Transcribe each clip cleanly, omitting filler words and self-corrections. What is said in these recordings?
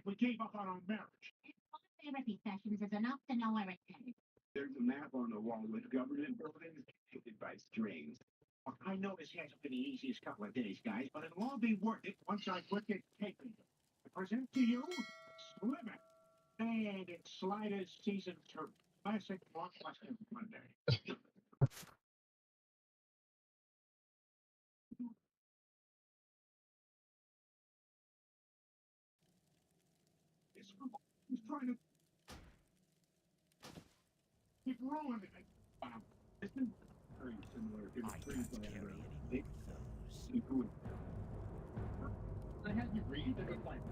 we gave up on our marriage. Therapy sessions is enough to know everything. There's a map on the wall with government buildings connected by strings. I know this hasn't been the easiest couple of days, guys, but it'll all be worth it once I put this tape in. I present to you Sliver. And it's Sliders Season 2. Classic blockbuster Monday. He's trying to... He's ruining it. Wow. This is very similar to the screenplay I wrote. I had you read it like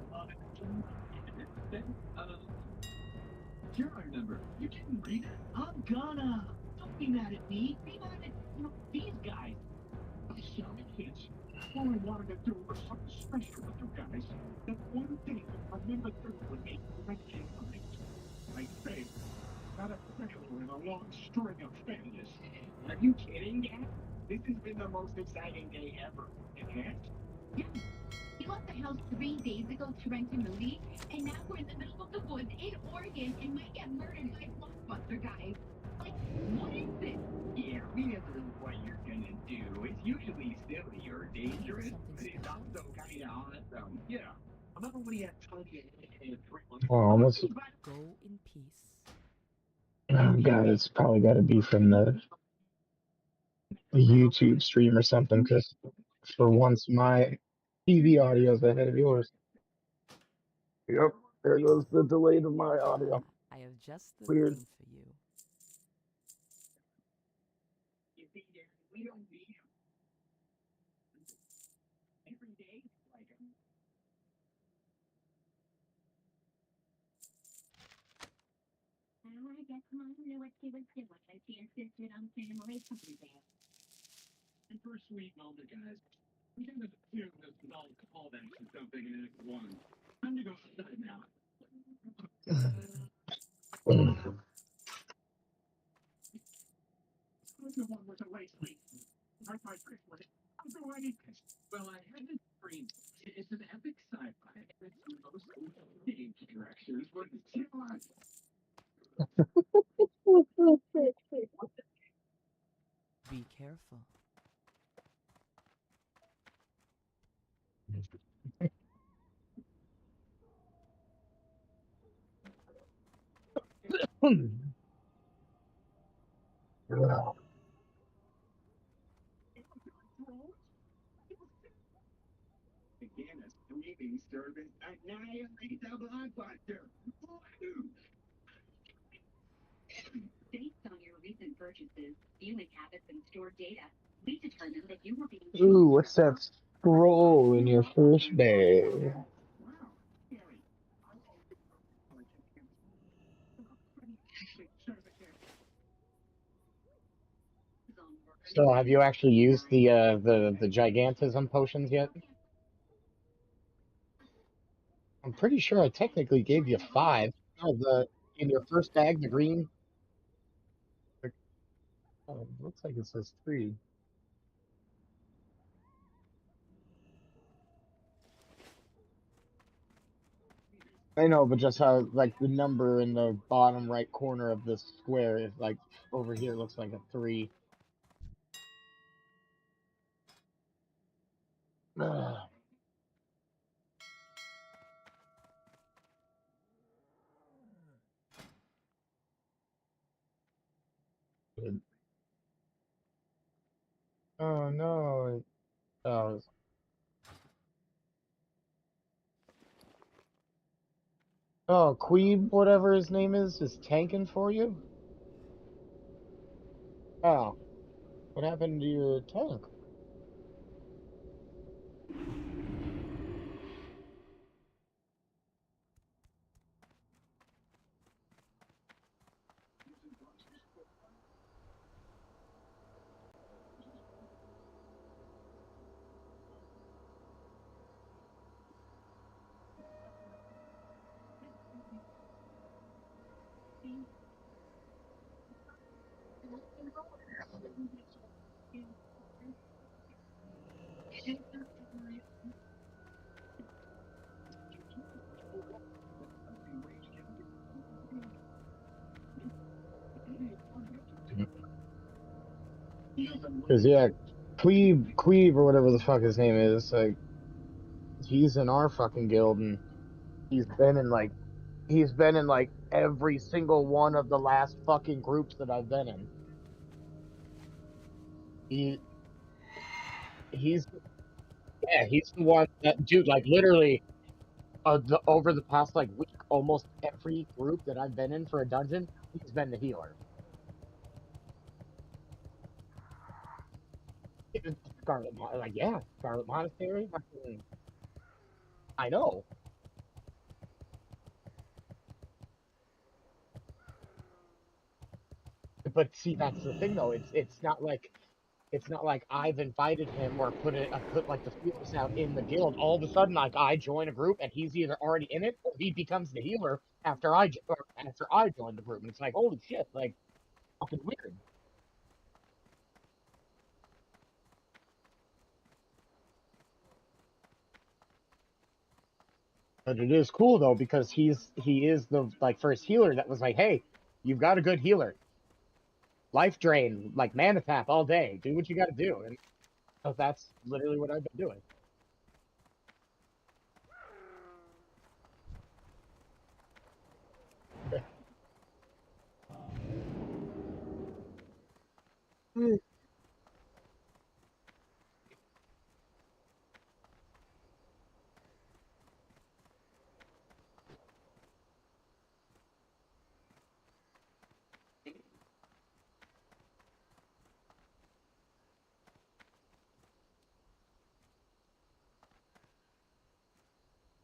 sure, I remember. You didn't read it? I'm gonna. Don't be mad at me. Be mad at, these guys. I'm sorry, kids. All I wanted to do was something special with you guys. That one thing I remember through would make correction things. I failed. Not a failure in a long string of failures. Are you kidding, Dad? This has been the most exciting day ever. It has? Yeah. He left the house 3 days ago to rent a movie, and now we're in the middle of the woods in Oregon and might get murdered by blockbuster guys. Like, what is this? Yeah, we never know what you're gonna do. It's usually silly or dangerous, but it's also kind of awesome. Yeah. Remember when he had Tony and 3 months? Oh, let's. Go in peace. Oh god, it's probably got to be from the YouTube stream or something. Because for once, my TV audio is ahead of yours. Yep, there goes the delay to my audio. I have just the Weird. thing for you. You see, we don't need him. Every day, like him. I guess Mom knew what she was doing when she insisted on family everything. And for a sweet moment, guys, we gotta assume this is all callbacks to something in Act 1. Time to go outside now. Who's the one with the lace leaf? I might pick with it. I'll do anything. Well, I haven't dreamed. It's an epic sci-fi. It's the most stage directions, but it's too much. Be careful. Again, a streaming service annihilates the blockbuster. Based on your recent purchases, viewing habits, and stored data, we determined that you were being Ooh, what's that scroll in your first day? Wow. Scary. So, have you actually used the gigantism potions yet? I'm pretty sure I technically gave you 5. Oh, the in your first bag, the green. Oh, looks like it says 3. I know, but just how like the number in the bottom right corner of this square is like over here looks like a 3. Ugh. Oh no. Oh, oh, Queeb, whatever his name is tanking for you? Oh, what happened to your tank? Because yeah, Cleve or whatever the fuck his name is, like he's in our fucking guild, and he's been in like every single one of the last fucking groups that I've been in. He he's yeah, he's the one that dude, like literally over the past like week, almost every group that I've been in for a dungeon, he's been the healer. Like yeah, Scarlet Monastery. I know, but see, that's the thing though. It's not like I've invited him or put like the feelers out in the guild. All of a sudden, like I join a group and he's either already in it or he becomes the healer after I join the group. And it's like holy shit, like fucking weird. But it is cool though because he is the like first healer that was like, hey, you've got a good healer. Life drain, like mana tap all day. Do what you got to do, and so that's literally what I've been doing.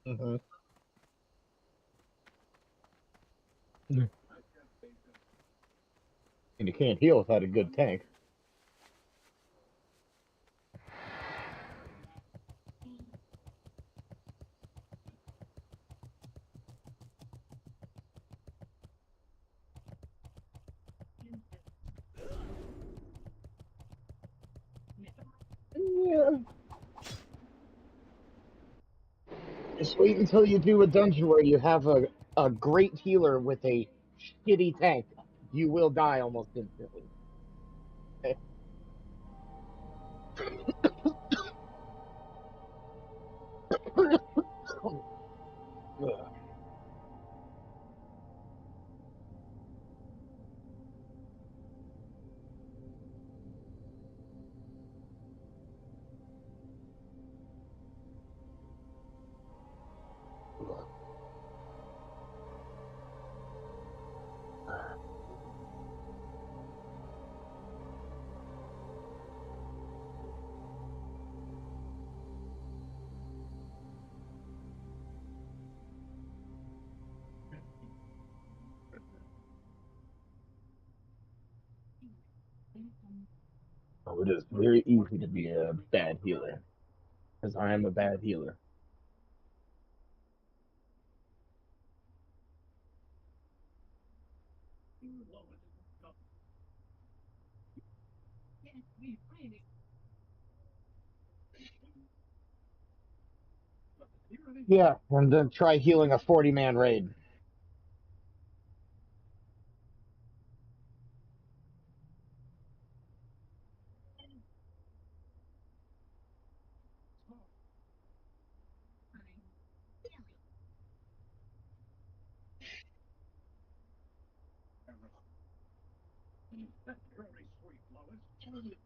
Mm-hmm. And you can't heal without a good tank. Yeah. Just wait until you do a dungeon where you have a great healer with a shitty tank. You will die almost instantly. Oh, it is very easy to be a bad healer because I am a bad healer. Yeah, and then try healing a 40-man raid.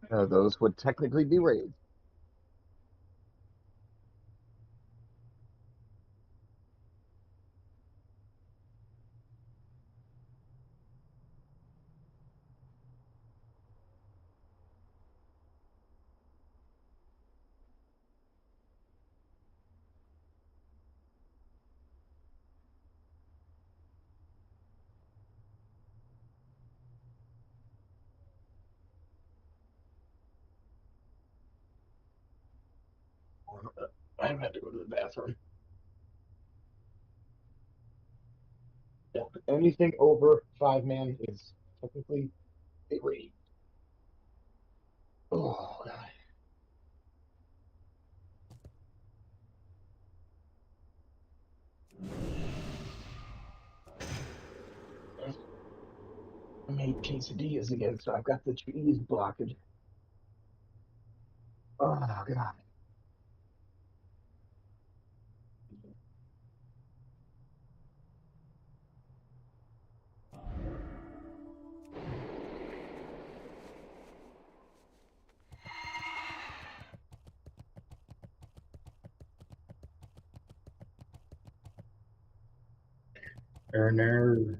Those would technically be raids. I've had to go to the bathroom. Yeah, anything over 5-man is technically a raid. Oh god. I made quesadillas again, so I've got the cheese blockage. Oh god. No.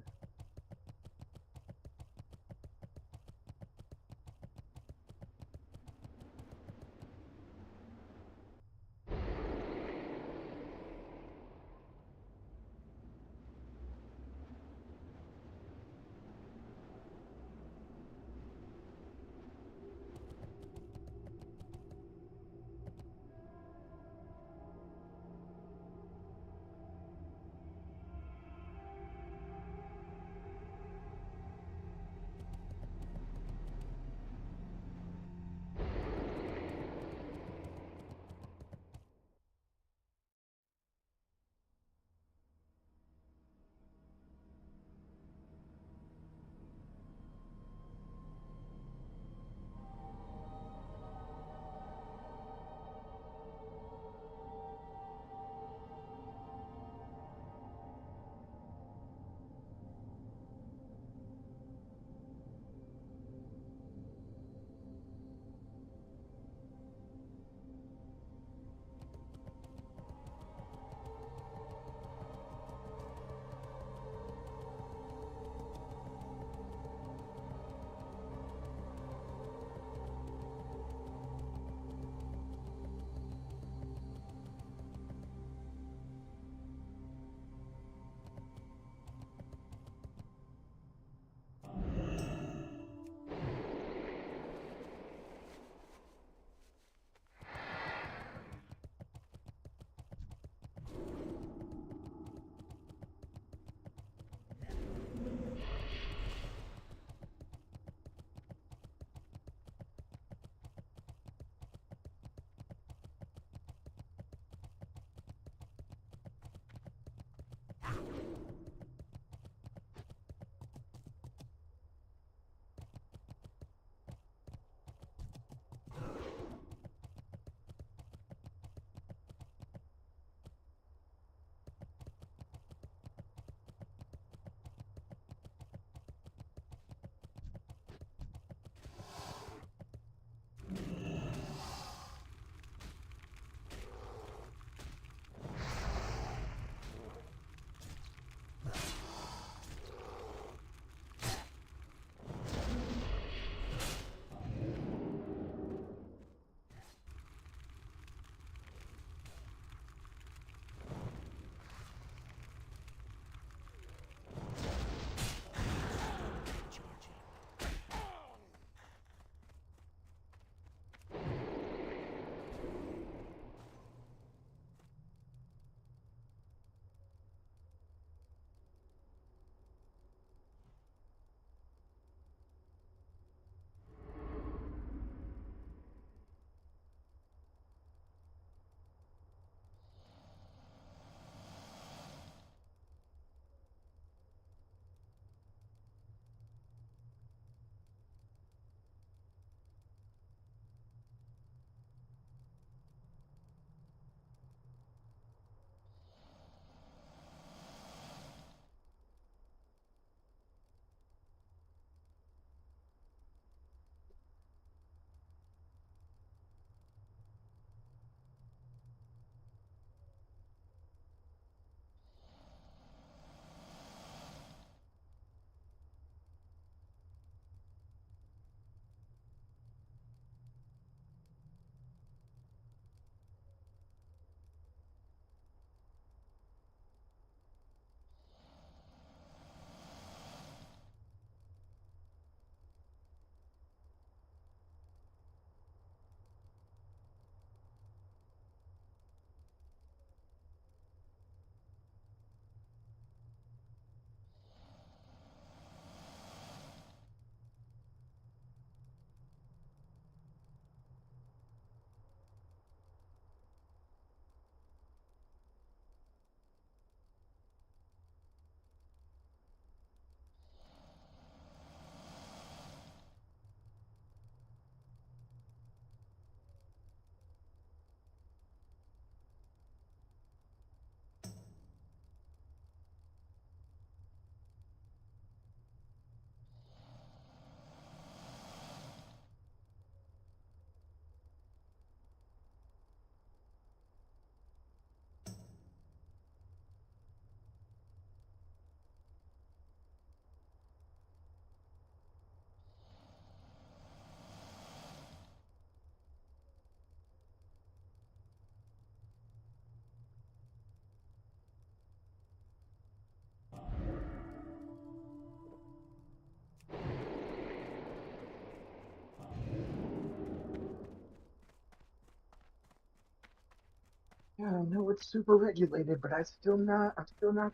Yeah, I know it's super regulated, but I'm still not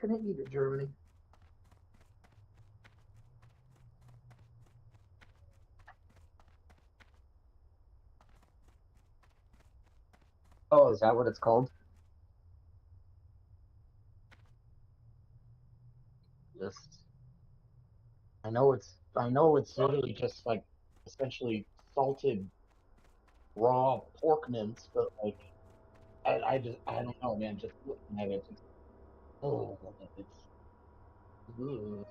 gonna eat it, Germany. Oh, is that what it's called? Just I know it's literally just like essentially salted raw pork mince, but like I don't know, man. Just looking at it, just oh, it's ugh.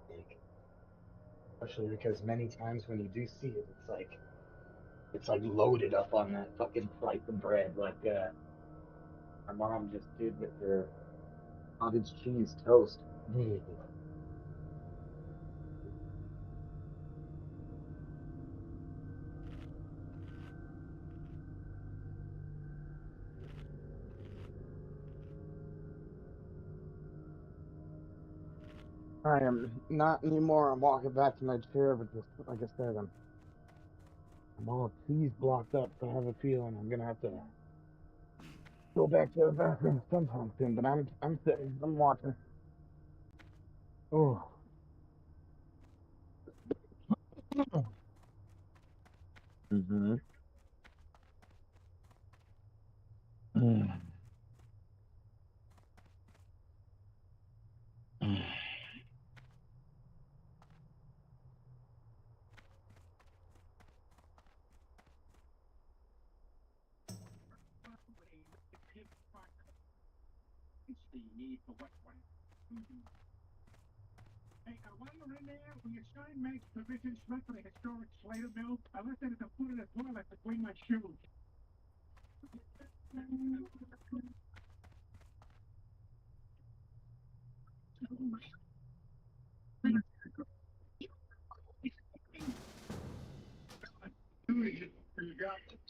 Like, especially because many times when you do see it, it's like loaded up on that fucking slice of bread, like my mom just did with her cottage cheese toast. Ugh. I am not anymore. I'm walking back to my chair, but just like I said, I'm all cheese blocked up, so I have a feeling I'm gonna have to go back to the bathroom sometime soon. But I'm sitting, I'm watching. Oh. Mm-hmm. The need for wet one. Hey, while you're in there, will you sign Meg's provision slip for the historic Slater bill? I left it at the foot of the toilet between my shoes.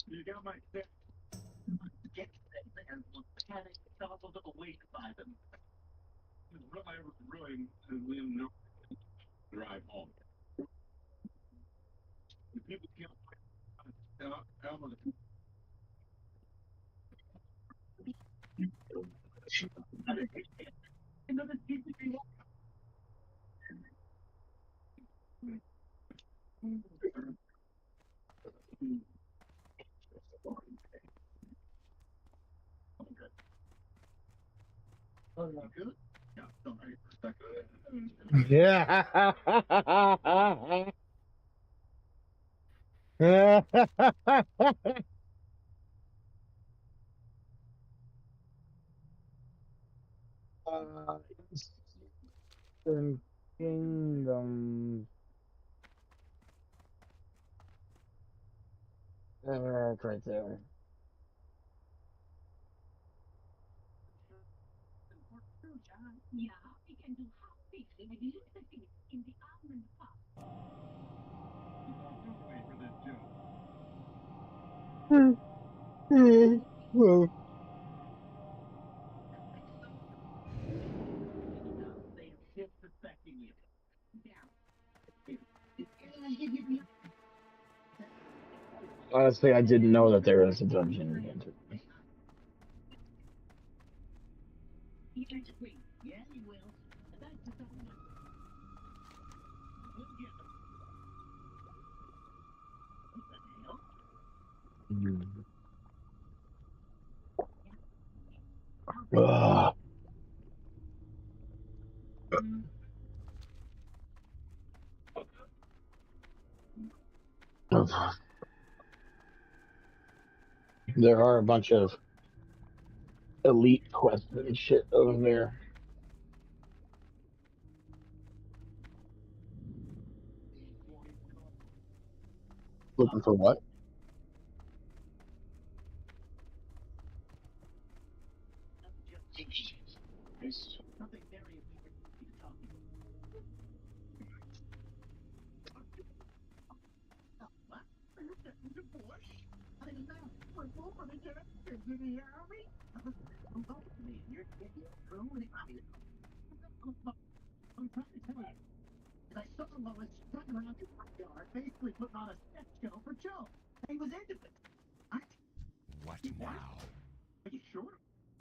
You got my tip. Get that man was panic, felt a little weak by them. I was really no drive home. The people can't Elmer. Another people. Oh, you good? Yeah, sorry. Yeah. uh, Eastern Kingdom. It's right there. Yeah, we can do hot fixing and use the fix in the almond pop. For this joke. Well, They disrespecting you. honestly, I didn't know that there was a dungeon in Enter. Yeah, you will. That's the time. We'll get them. What the hell? Ugh. There are a bunch of elite quests and shit over there. Looking for what? There's something very important to talk about. What? The bush? I didn't know. We're moving again. Is it the army? Oh, man, you're truly. I'm trying to tell you. I saw around his backyard, basically putting on a sex show for Joe. He was into it. What He was? now? Are you sure?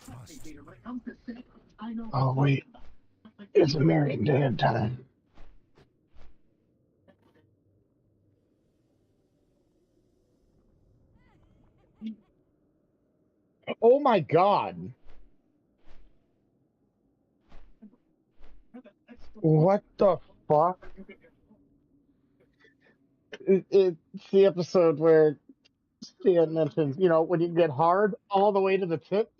Trust Peter, me. when it comes to sex, I know. Oh wait, it's American Dad time. Oh my God! What the fuck? It's the episode where Stan mentions, you know, when you get hard all the way to the tip.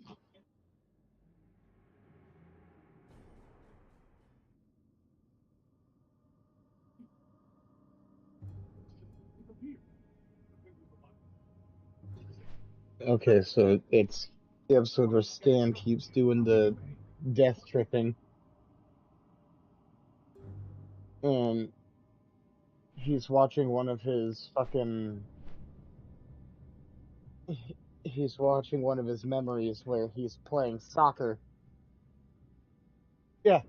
Okay, so it's the episode where Stan keeps doing the death tripping, and he's watching one of his fucking. He's watching one of his memories where he's playing soccer. Yeah,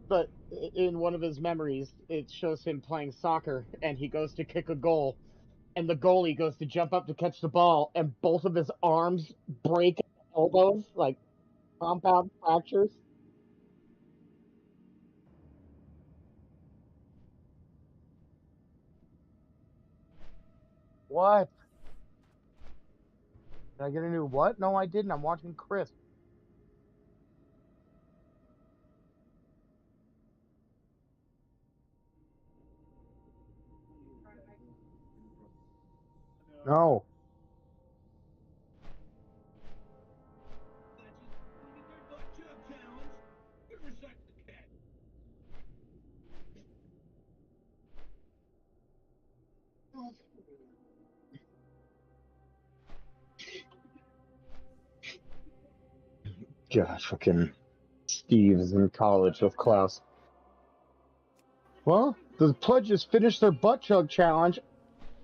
but in one of his memories, it shows him playing soccer, and he goes to kick a goal, and the goalie goes to jump up to catch the ball, and both of his arms break at the elbows, like compound fractures. What? Did I get a new what? No, I didn't. I'm watching Chris. No. Gosh, fucking Steve is in college with Klaus. Well, the pledges finished their butt chug challenge.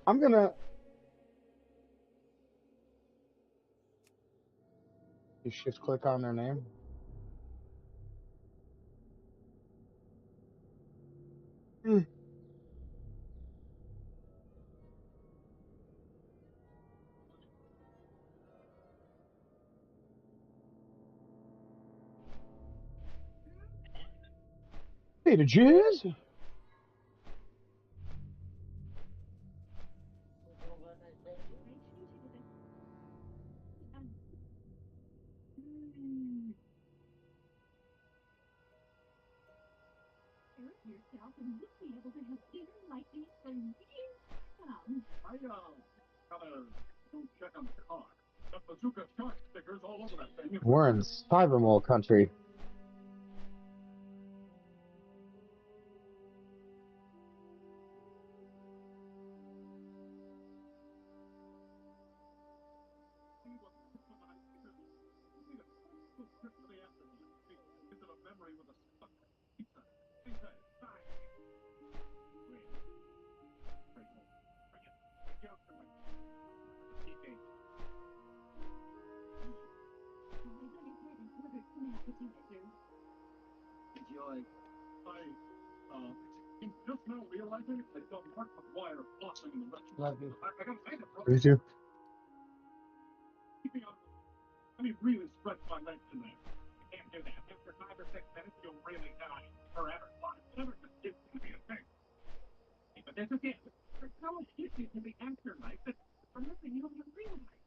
I'm gonna. You shift click on their name. Hmm. Hey, the jizz. Hurt yourself and you'll be able to have dinner like these for years to come. I gotta go check on the car. The bazooka shark stickers all over that thing. We're in Cybermole country. Into the memory with a stuck pizza. Pizza is fine. Wait. Bring it. Get up to my PK. I went ahead and ordered some appetizers. Enjoy. I'm just now realizing I don't mark the wire flossing in the restaurant. Love you. I gotta say that, bro. Me too. Keeping on. Let me really stretch my legs in there. I can't do that. After 5 or 6 minutes, you'll really die. Forever. Whatever just gets to be a thing. But that's okay. There's so much issues in the afterlife that for nothing you don't even realize.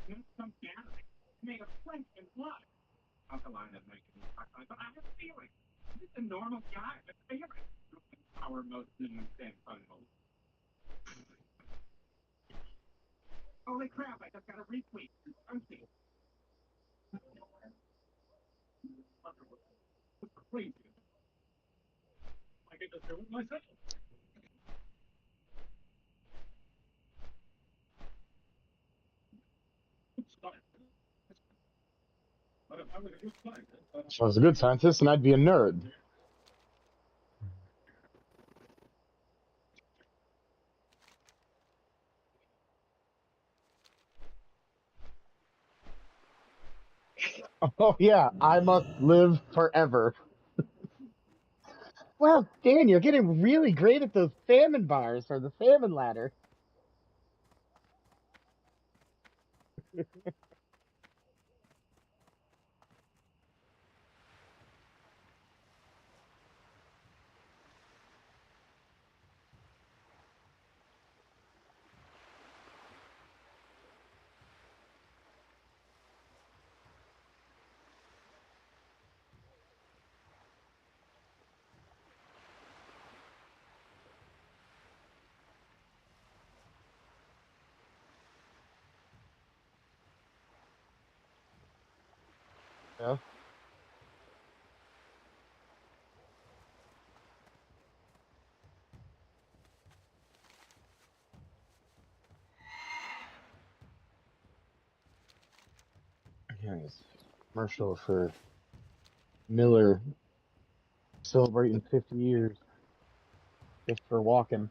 Not some gathering made of flesh and blood. Alkaline doesn't make any alkaline, but I have feelings. I'm just a normal guy with feelings. Power most didn't understand fundamentals. Holy crap, I just got a retweet. Empty. It's crazy. I get to do it myself. But if I was a good scientist, If I was a good scientist, and I'd be a nerd. Oh yeah, I must live forever. Well, Dan, you're getting really great at those salmon bars or the salmon ladder. Yeah. Yes. Commercial for Miller celebrating 50 years just for walking.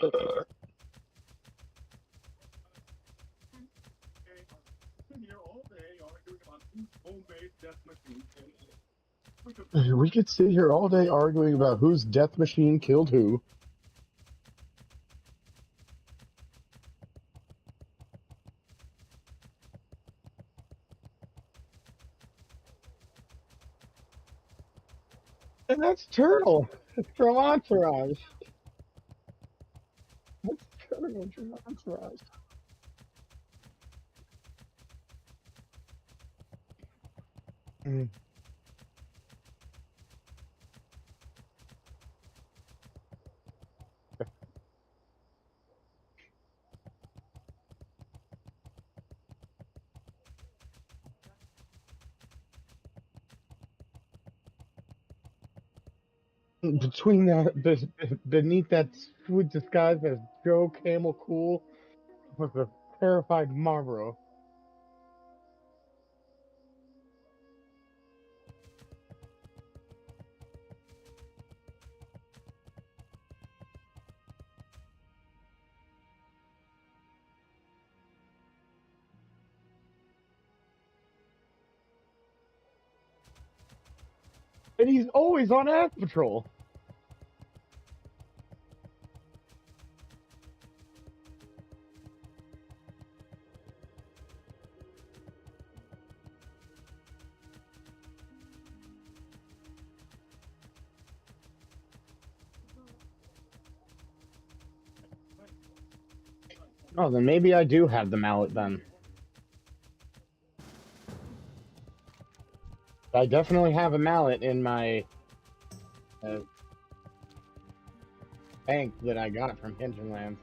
Been here all day arguing about whose homemade death machine killed who. We could We could sit here all day arguing about whose death machine killed who. And that's Turtle from Entourage. That's Turtle from Entourage. Mm. Between that, beneath that sweet disguise as Joe Camel Cool was a terrified Marlboro. And he's always on Ass Patrol. Oh, then maybe I do have the mallet then. I definitely have a mallet in my bank that I got from Hinterlands.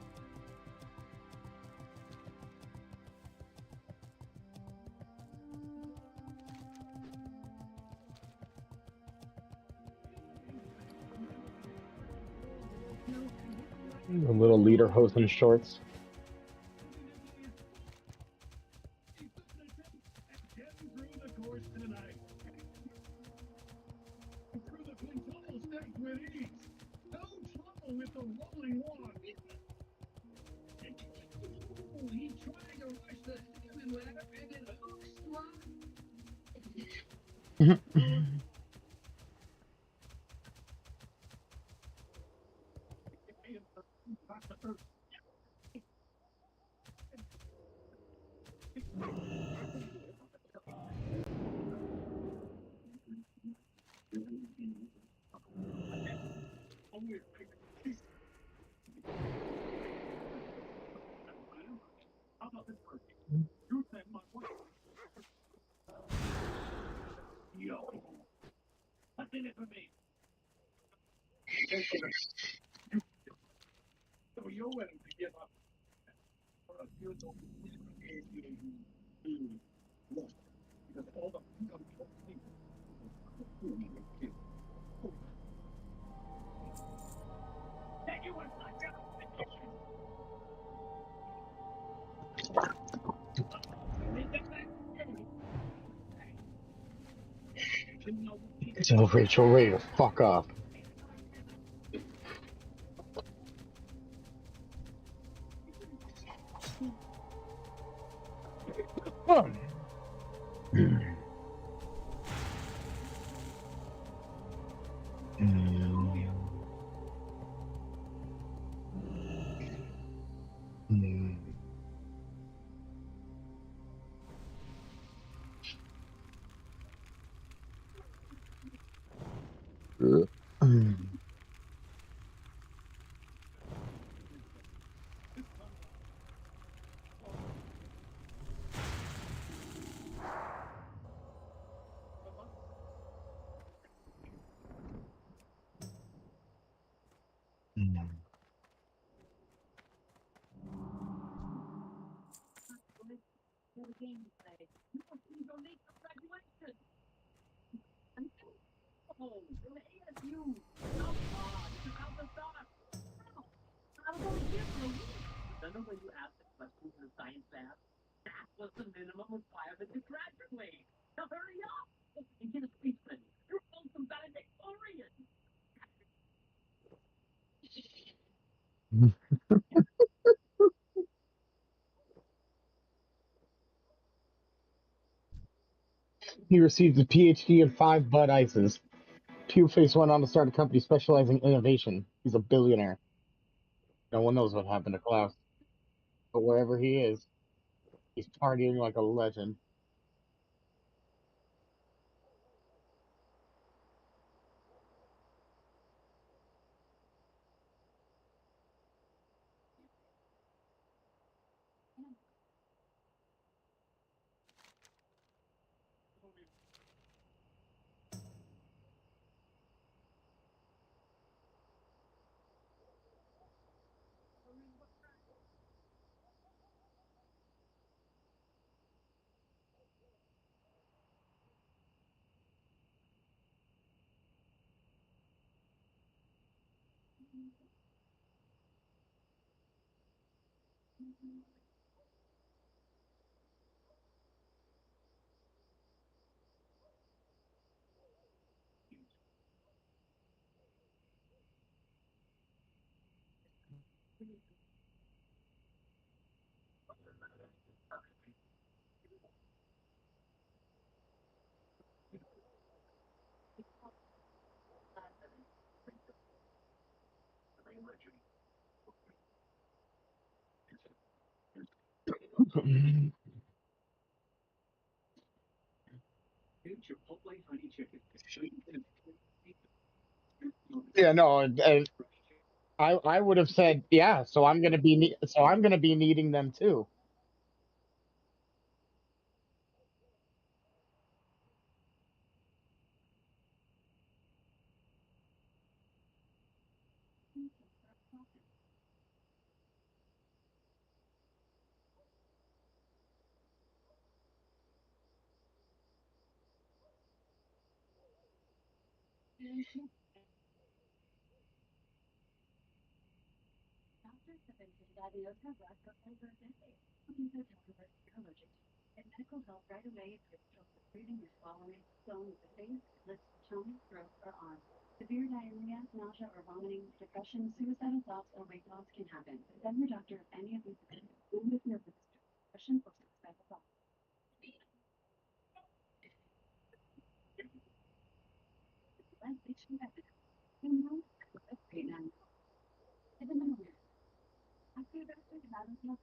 A little lederhosen shorts. getting through the course tonight. Through the control step with ease. No trouble with the rolling one. He tried to rush the salmon ladder and it hooks How about this person? You send my wife. Yo. What's in it for me? So you're willing to give up for a beautiful look. Because all the people that you would like to Tell Rachel Ray to fuck off. Remember when you asked the questions in the science lab? That was the minimum requirement to graduate. Now hurry up and get a speech ready. You're both some valedictorians. He received a PhD and 5 Bud Ices. Two-Face went on to start a company specializing in innovation. He's a billionaire. No one knows what happened to Klaus. But wherever he is, he's partying like a legend. Chipotle honey chicken. Yeah, no, I would have said, yeah. So I'm gonna be needing them too. Doctors have been diagnosed with breast for over a decade. Looking for doctors you're allergic to. And medical help right away if you're struggling with breathing or swallowing, swelling of the face, lips, tongue, throat, or arm. Severe diarrhea, nausea, or vomiting, depression, suicidal thoughts, or weight loss can happen. Tell your doctor if any of these symptoms, even if you're depression or suicidal thoughts. Like itching evidence. You know, that's great now. Even in the after doctor develops no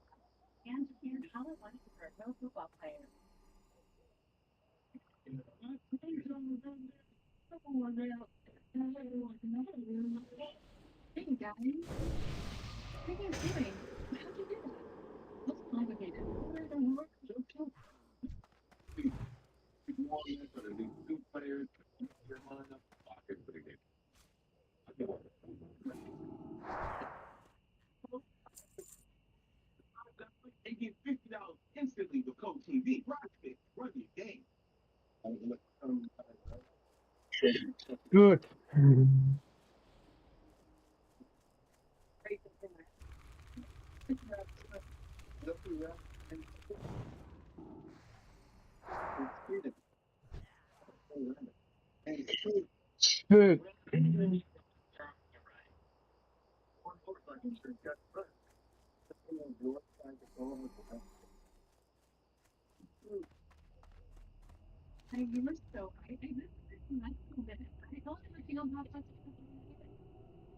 and hear how it was for a pro football player. Hey guys, what are you guys doing? How'd you do that? Looks complicated. They get $50 instantly with Code TV. Rocket, run your game. Good. Dude, I mean, you were so right. I missed it in my school minute. I told him if you don't have such a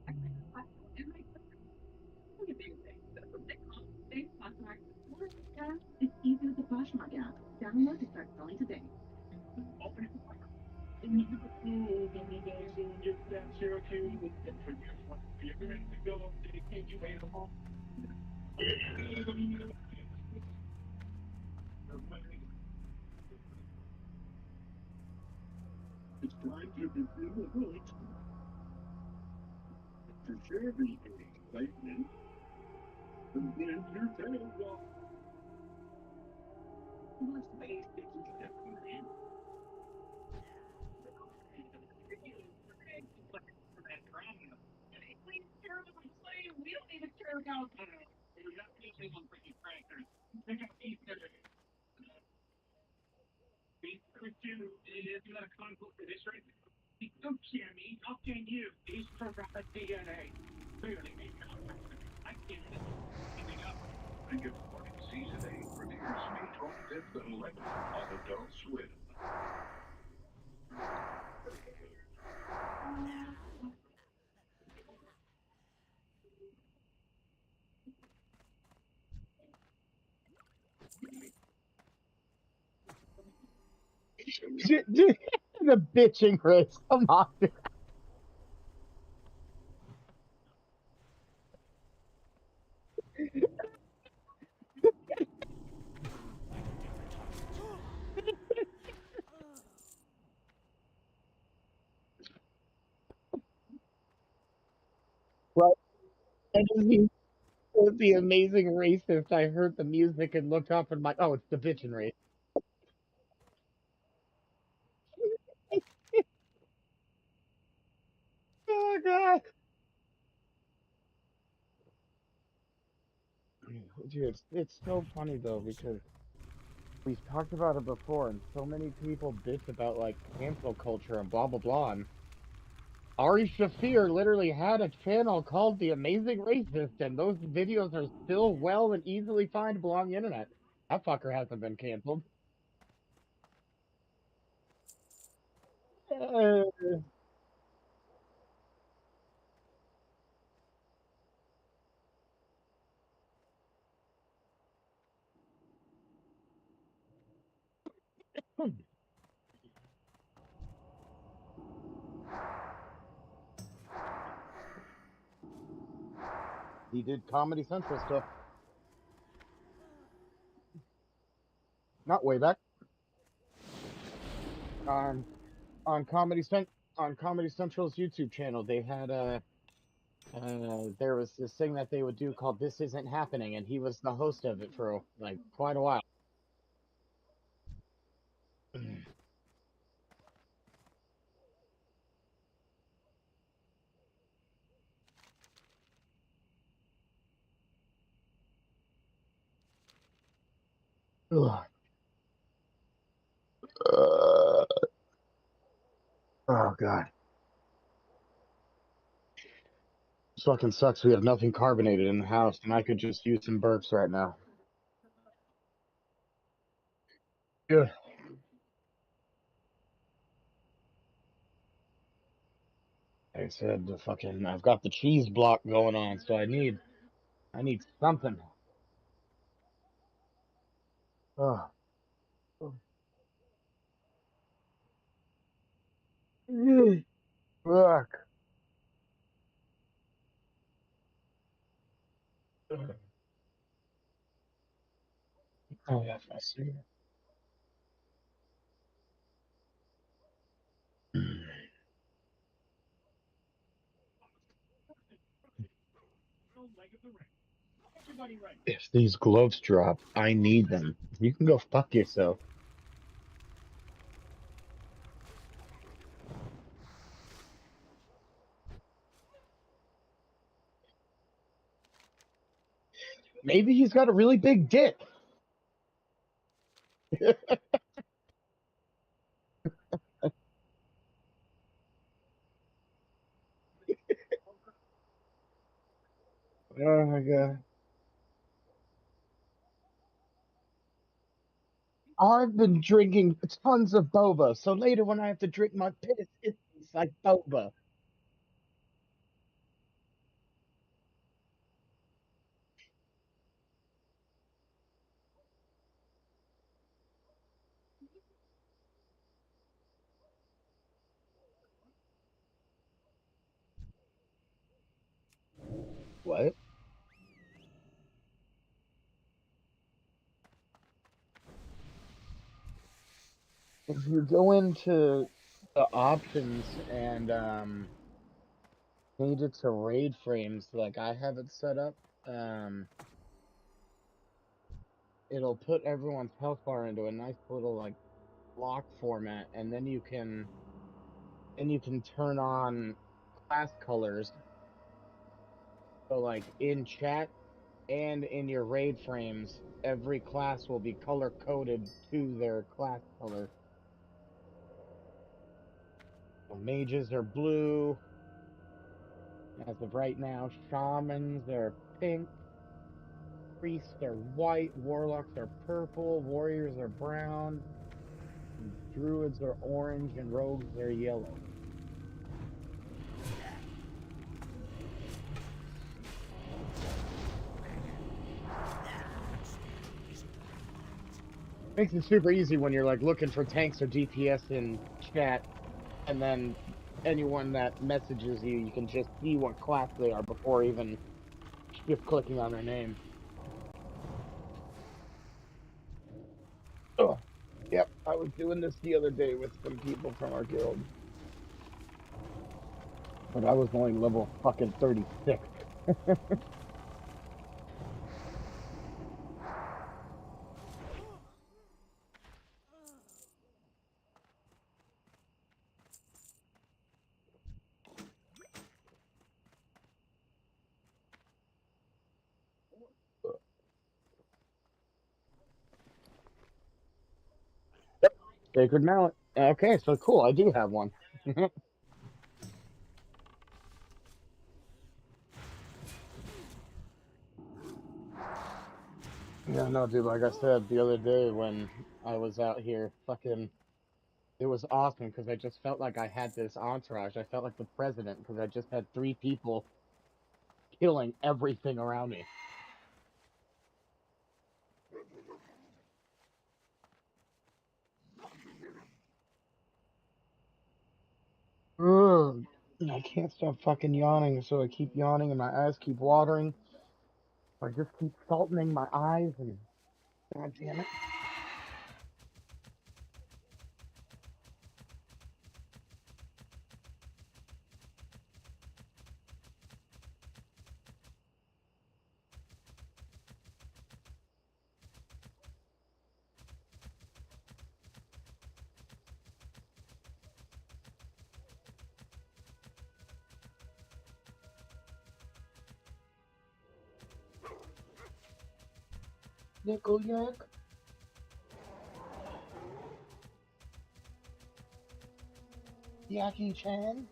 I am like, look at these things. That's what they call face poshmark. Yeah, it's easy with the Poshmark app. Download to start selling today. Open it. And you go, ooh, gummy bears, and just that Syracuse. And for years, when you're ready to go, they can't you wait them all? It's time to begin the night. To share the excitement and then your tail off. What's space station step for you? Please turn on the plane. We don't need to turn out. You're not the only one freaking prankers. Pick up these Christian is not a conflict of interest. Don't scare me. How can you? These programs DNA. Clearly made contact. I can't anything up. Rick and Morty Season 8 premieres May 25th at 11 on Adult Swim. the bitching race. Come on. Right. And the amazing racist. I heard the music and looked up and like, oh, it's the bitching race. Oh god. Dude, it's so funny though because we've talked about it before, and so many people bitch about like cancel culture and blah blah blah. And Ari Shafir literally had a channel called The Amazing Racist, and those videos are still well and easily findable on the internet. That fucker hasn't been canceled. Uh, he did Comedy Central stuff, not way back on on Comedy Central's YouTube channel. They had there was this thing that they would do called "This Isn't Happening," and he was the host of it for like quite a while. Ugh. Oh god, this fucking sucks. We have nothing carbonated in the house, and I could just use some burps right now. Good. Like I said, the fucking I've got the cheese block going on, so I need something. Oh, fuck. Oh, that's my cigarette. If these gloves drop, I need them. You can go fuck yourself. Maybe he's got a really big dick. god. I've been drinking tons of boba, so later when I have to drink my piss, it's like boba. What? If you go into the options and change it to raid frames, like I have it set up, um, it'll put everyone's health bar into a nice little like block format, and then you can turn on class colors. So like in chat and in your raid frames, every class will be color coded to their class color. So mages are blue. As of right now, shamans are pink, priests are white, warlocks are purple, warriors are brown, druids are orange, and rogues are yellow. Makes it super easy when you're like looking for tanks or DPS in chat, and then anyone that messages you, you can just see what class they are before even shift clicking on their name. Oh, yep, I was doing this the other day with some people from our guild, but I was only level fucking 36. Yep, Sacred Mallet. Okay, so cool, I do have one. Yeah, no, dude, like I said the other day when I was out here, fucking, it was awesome because I just felt like I had this entourage. I felt like the president because I just had three people killing everything around me. Ugh, I can't stop fucking yawning, so I keep yawning and my eyes keep watering. I just keep salting my eyes and god damn it. Nickel yak. Yaki Chan.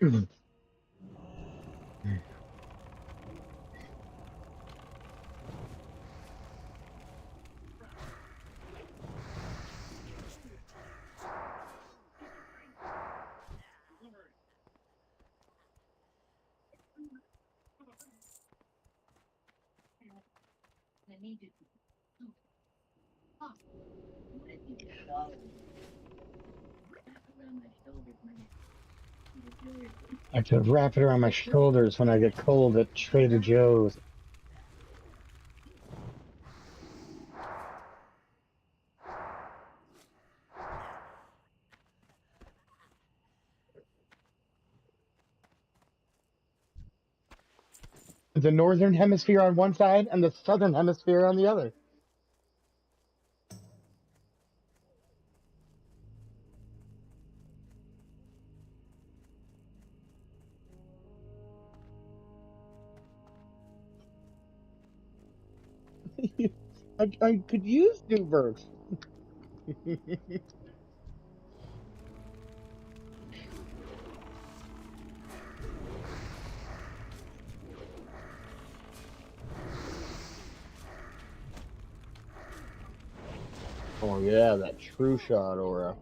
I need to. Oh, what did you go? Wrap around my shoulders, my neck. I could wrap it around my shoulders when I get cold at Trader Joe's. The northern hemisphere on one side and the southern hemisphere on the other. I could use new verbs. Oh yeah, that true shot aura.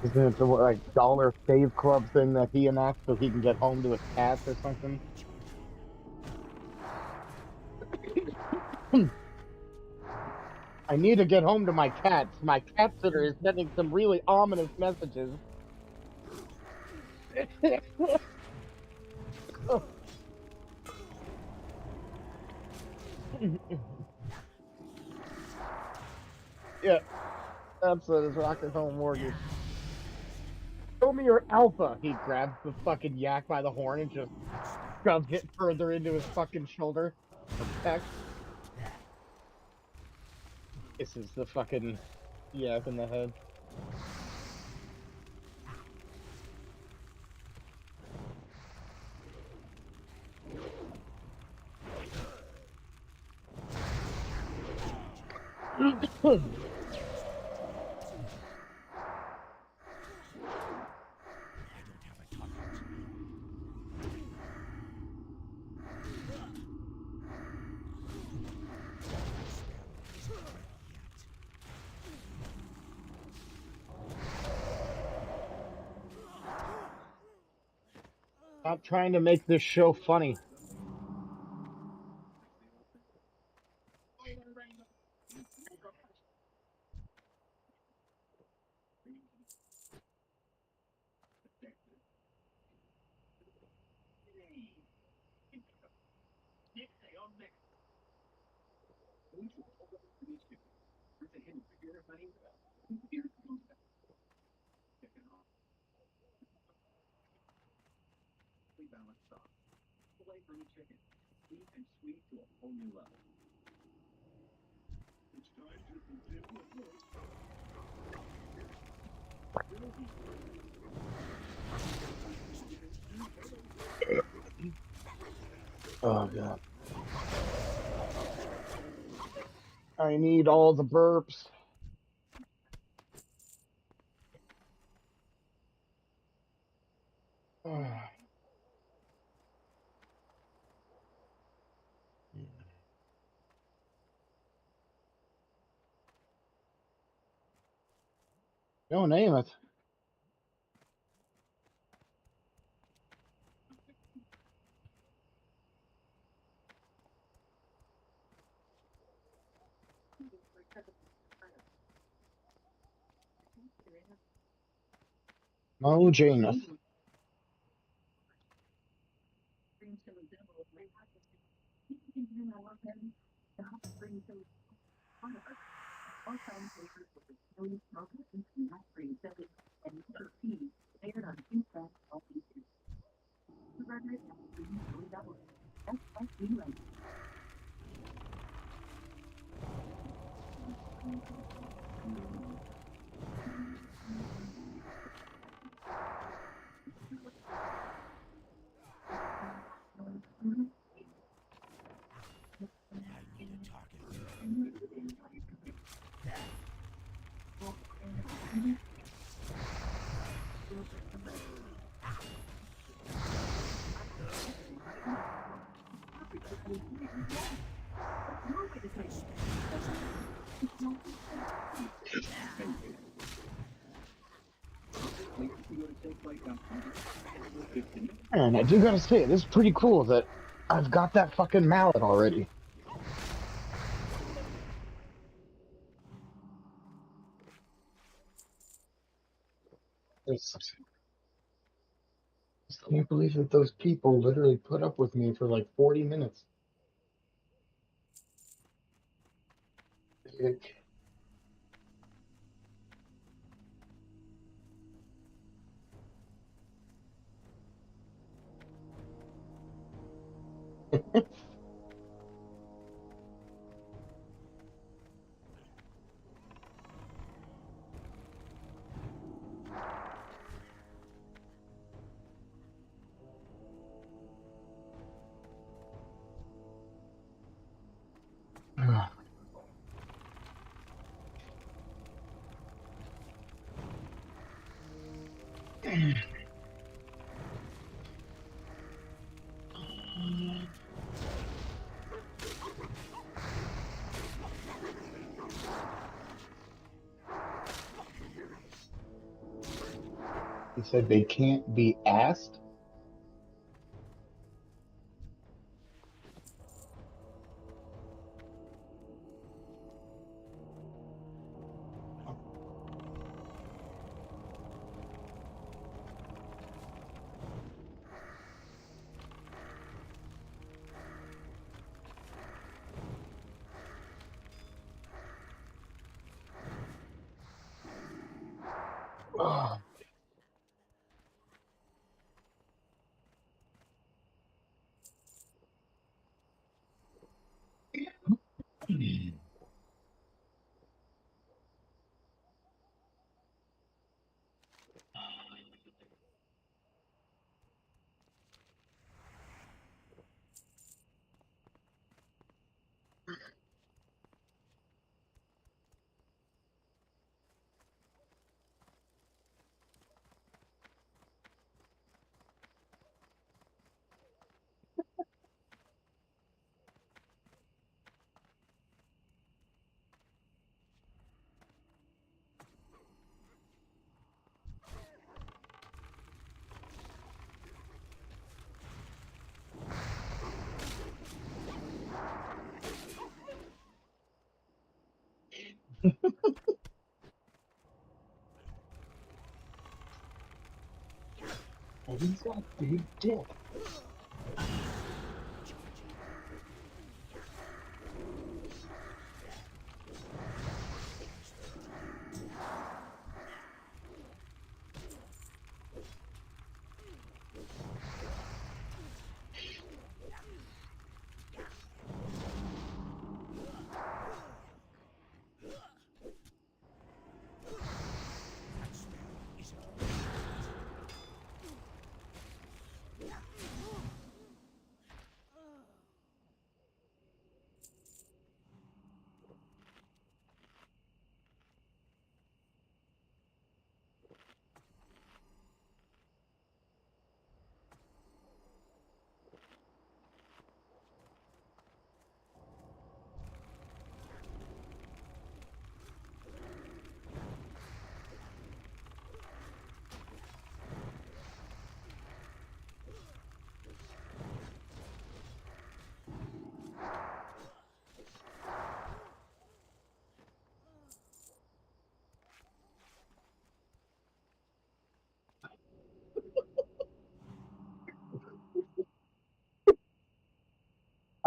Isn't it the like dollar save club thing that he enacts so he can get home to his cats or something? I need to get home to my cats. My cat sitter is sending some really ominous messages. Yeah, that's what his rocket home mortgage. Show me your alpha. He grabs the fucking yak by the horn and just shoves it further into his fucking shoulder. Or peck. This is the fucking yak in the head. Stop trying to make this show funny. Balanced sauce. Filet honey chicken. Sweet and sweet to a whole new level. It's time to continue at work. Oh god. I need all the burps. Don't name it. No, Janus. I need a target. And I do gotta say, it is pretty cool that I've got that fucking mallet already. I can't believe that those people literally put up with me for like 40 minutes. He said they can't be asked. Oh. And he's got a big dick.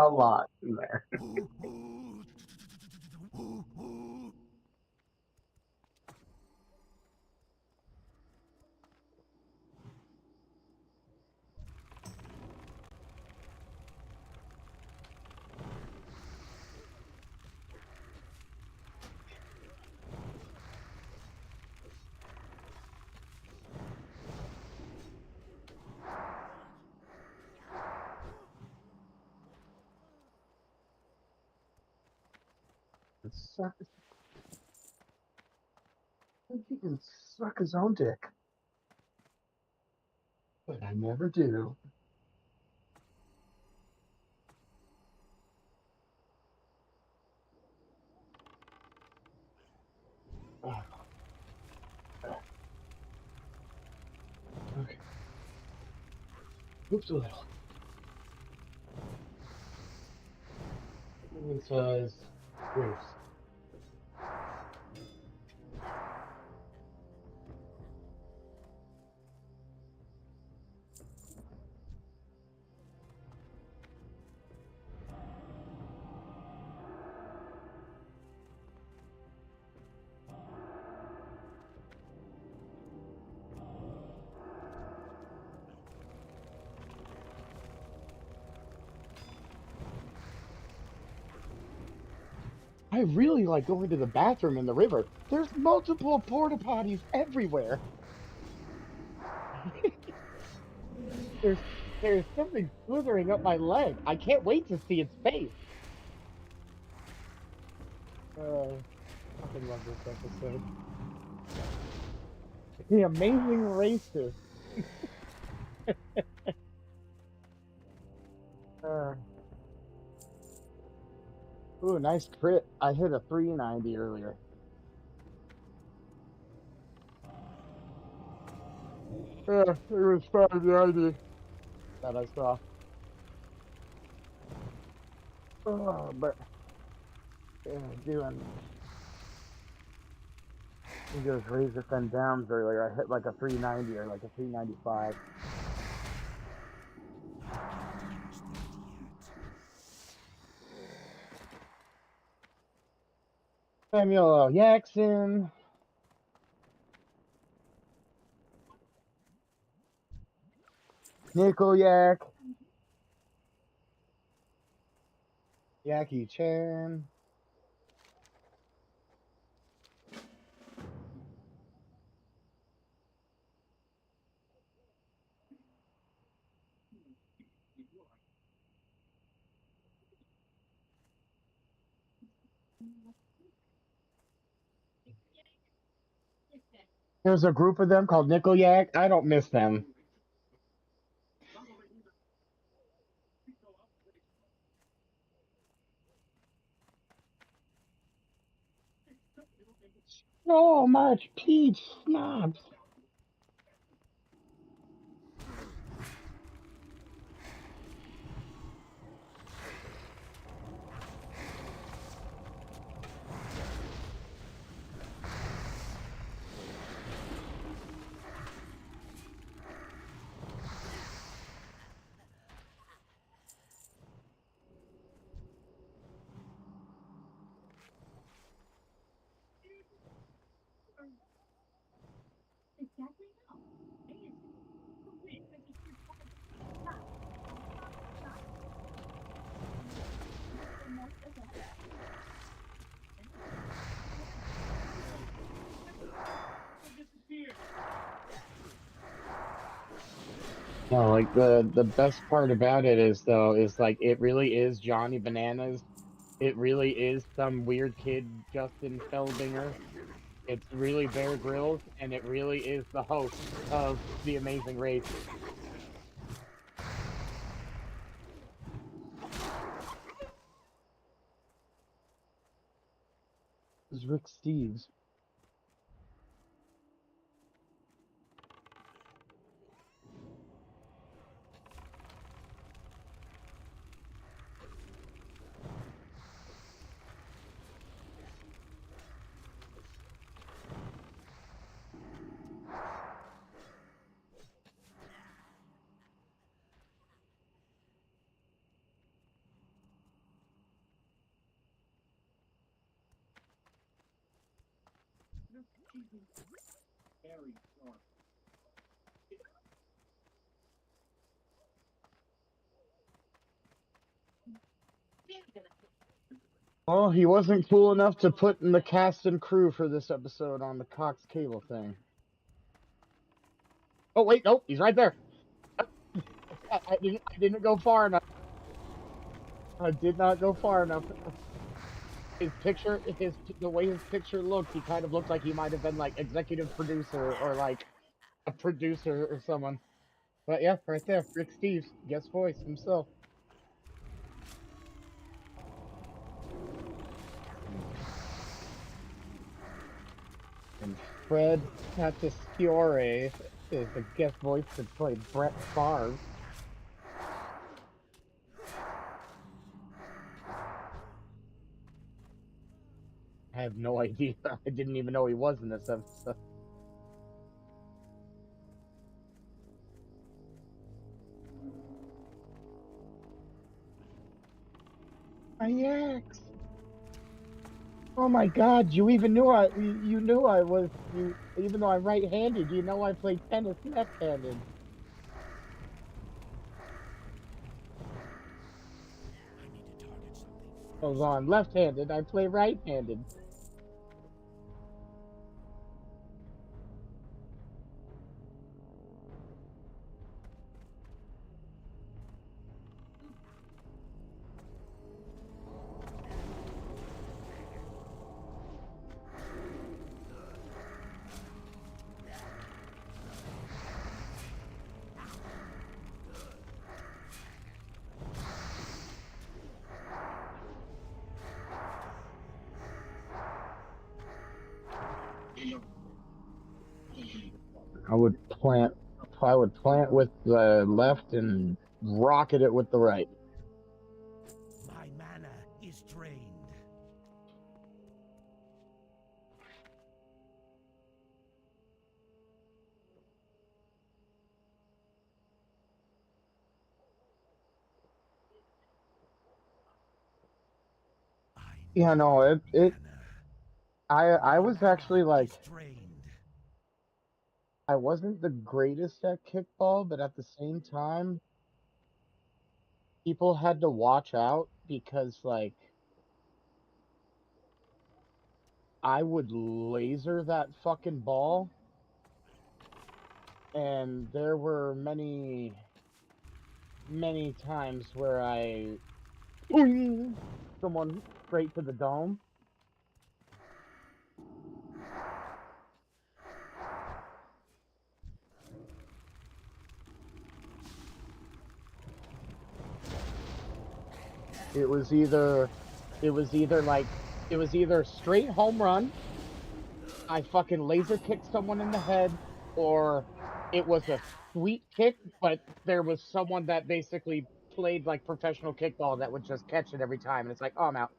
A lot in there. Suck. He can suck his own dick. But I never do. Okay. Oops, a little. Medium size grapes. I really like going to the bathroom in the river. There's multiple porta potties everywhere. There's there's something slithering up my leg. I can't wait to see its face. Fucking love this episode. The amazing racer. Uh, ooh, nice crit. I hit a 390 earlier. It was 590 that I saw. Oh, but doing those razor thin downs earlier. I hit like a 390 or like a 395. Samuel L. Jackson. Nickel Yak. Jackie Chan. There's a group of them called Nickel Yak. I don't miss them. So much peach snobs. Exactly no. Amazing. Complete registered product. Stop. Stop. Stop. The most of that. No, like the best part about it is though is like it really is Johnny Bananas. It really is some weird kid Justin Feldinger. It's really Bear Grylls, and it really is the host of The Amazing Race. This is Rick Steves. Very sharp. Well, he wasn't cool enough to put in the cast and crew for this episode on the Cox Cable thing. Oh wait, nope, he's right there. I didn't go far enough. I did not go far enough. His picture, the way his picture looked, he kind of looked like he might have been like executive producer or like a producer or someone. But yeah, right there, Rick Steves, guest voice himself. And Fred Tatasciore is the guest voice to play Brett Favre. I have no idea. I didn't even know he was in this episode. My ex. Oh my God! You even knew you knew I was you. Even though I'm right-handed, you know I play tennis left-handed. I need to target something Hold first. on, left-handed. I play right-handed. I would plant. I would plant with the left and rocket it with the right. My mana is drained. I Yeah, need no, it. mana. I My was actually mana like, is drained. I wasn't the greatest at kickball, but at the same time, people had to watch out because like I would laser that fucking ball, and there were many times where I boing, someone straight to the dome. It was either it was either like it was either straight home run, I fucking laser kicked someone in the head, or it was a sweet kick, but there was someone that basically played like professional kickball that would just catch it every time, and it's like, oh, I'm out.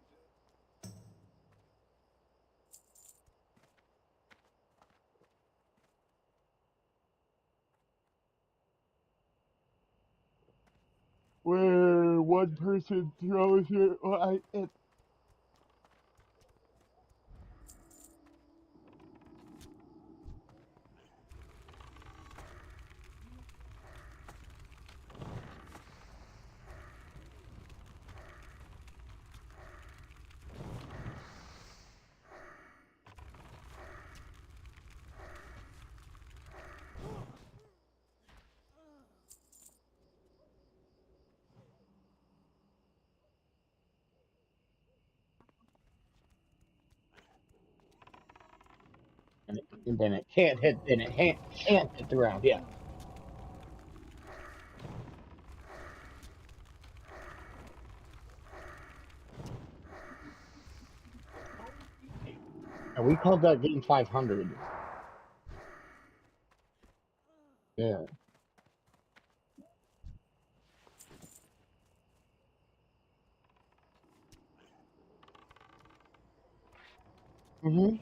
Where one person throws it, and then it can't hit, then it can't hit the ground. Yeah. And we called that game 500. Yeah. hmm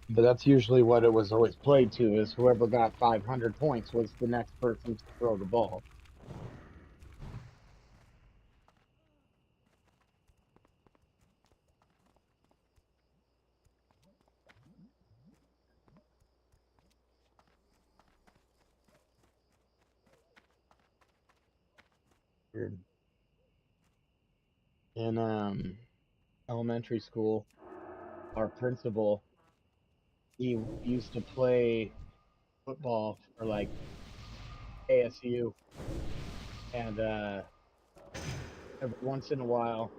But that's usually what it was always played to, is whoever got 500 points was the next person to throw the ball. In elementary school, our principal, he used to play football for like ASU, and every once in a while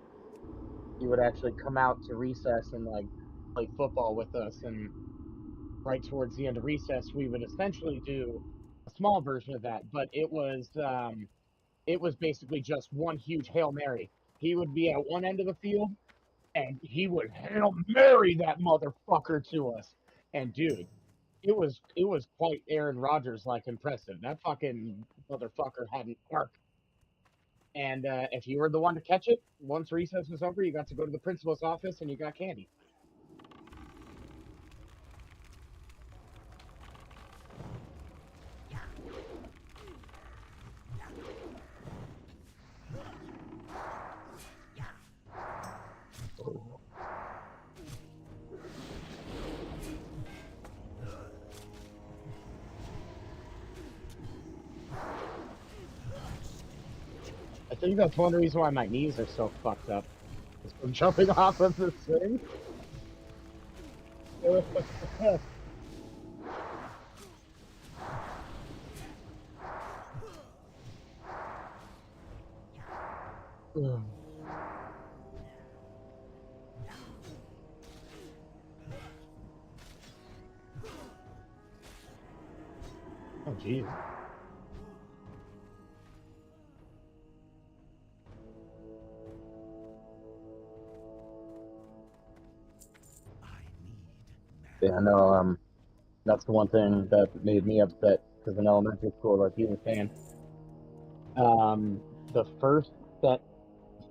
he would actually come out to recess and like play football with us. And right towards the end of recess, we would essentially do a small version of that, but it was basically just one huge Hail Mary. He would be at one end of the field, and he would Hail Mary that motherfucker to us. And dude, it was quite Aaron Rodgers like impressive. That fucking motherfucker had an arc. And if you were the one to catch it, once recess was over, you got to go to the principal's office and you got candy. I think that's one reason why my knees are so fucked up. Is from jumping off of the swing. Oh, geez. I need Yeah, no, that's the one thing that made me upset because in elementary school, like you were saying, the set,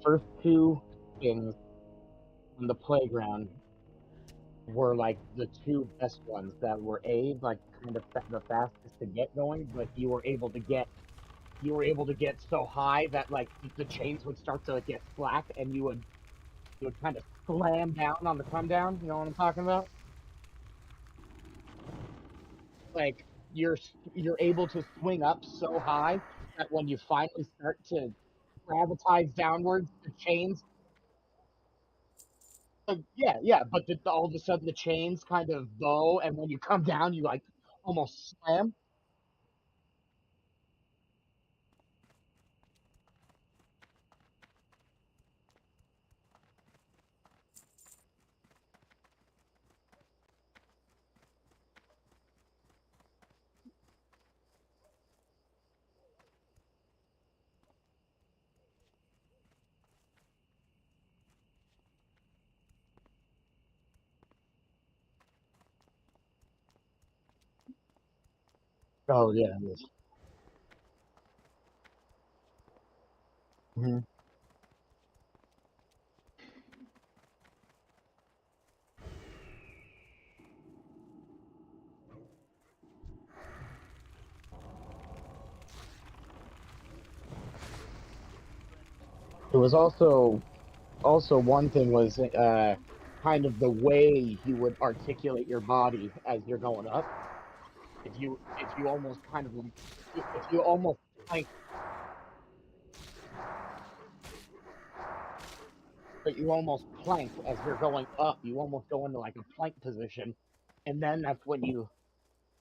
first two things on the playground were like the two best ones that were like kind of the fastest to get going, but you were able to get so high that like the chains would start to get slack and you would kind of slam down on the come down. You know what I'm talking about? Like you're able to swing up so high that when you finally start to gravitize downwards, the chains. Yeah, yeah, but all of a sudden the chains kind of bow, and when you come down, you like almost slam. Oh yeah, it is. Mhm. It was also one thing was kind of the way you would articulate your body as you're going up. If you almost kind of like if you almost plank, but you almost plank as you're going up, you almost go into like a plank position, and then that's when you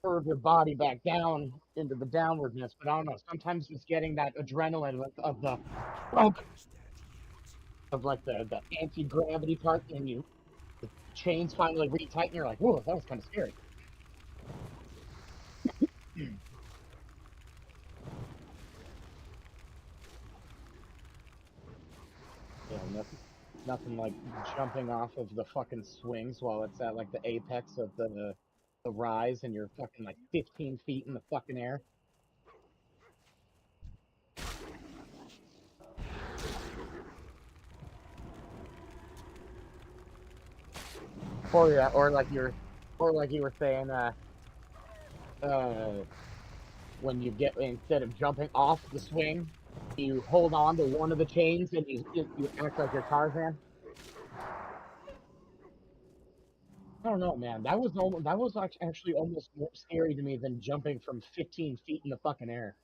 curve your body back down into the downwardness. But I don't know. Sometimes just getting that adrenaline of the bump cast that yet. of like the anti gravity part, and the chains finally retighten. You're like, whoa, that was kind of scary. Yeah, nothing like jumping off of the fucking swings while it's at like the apex of the rise, and you're fucking like 15 feet in the fucking air. Or yeah, or like you were saying, uh, when you get instead of jumping off the swing, you hold on to one of the chains and you act like you're Tarzan. I don't know, man. That was actually almost more scary to me than jumping from 15 feet in the fucking air.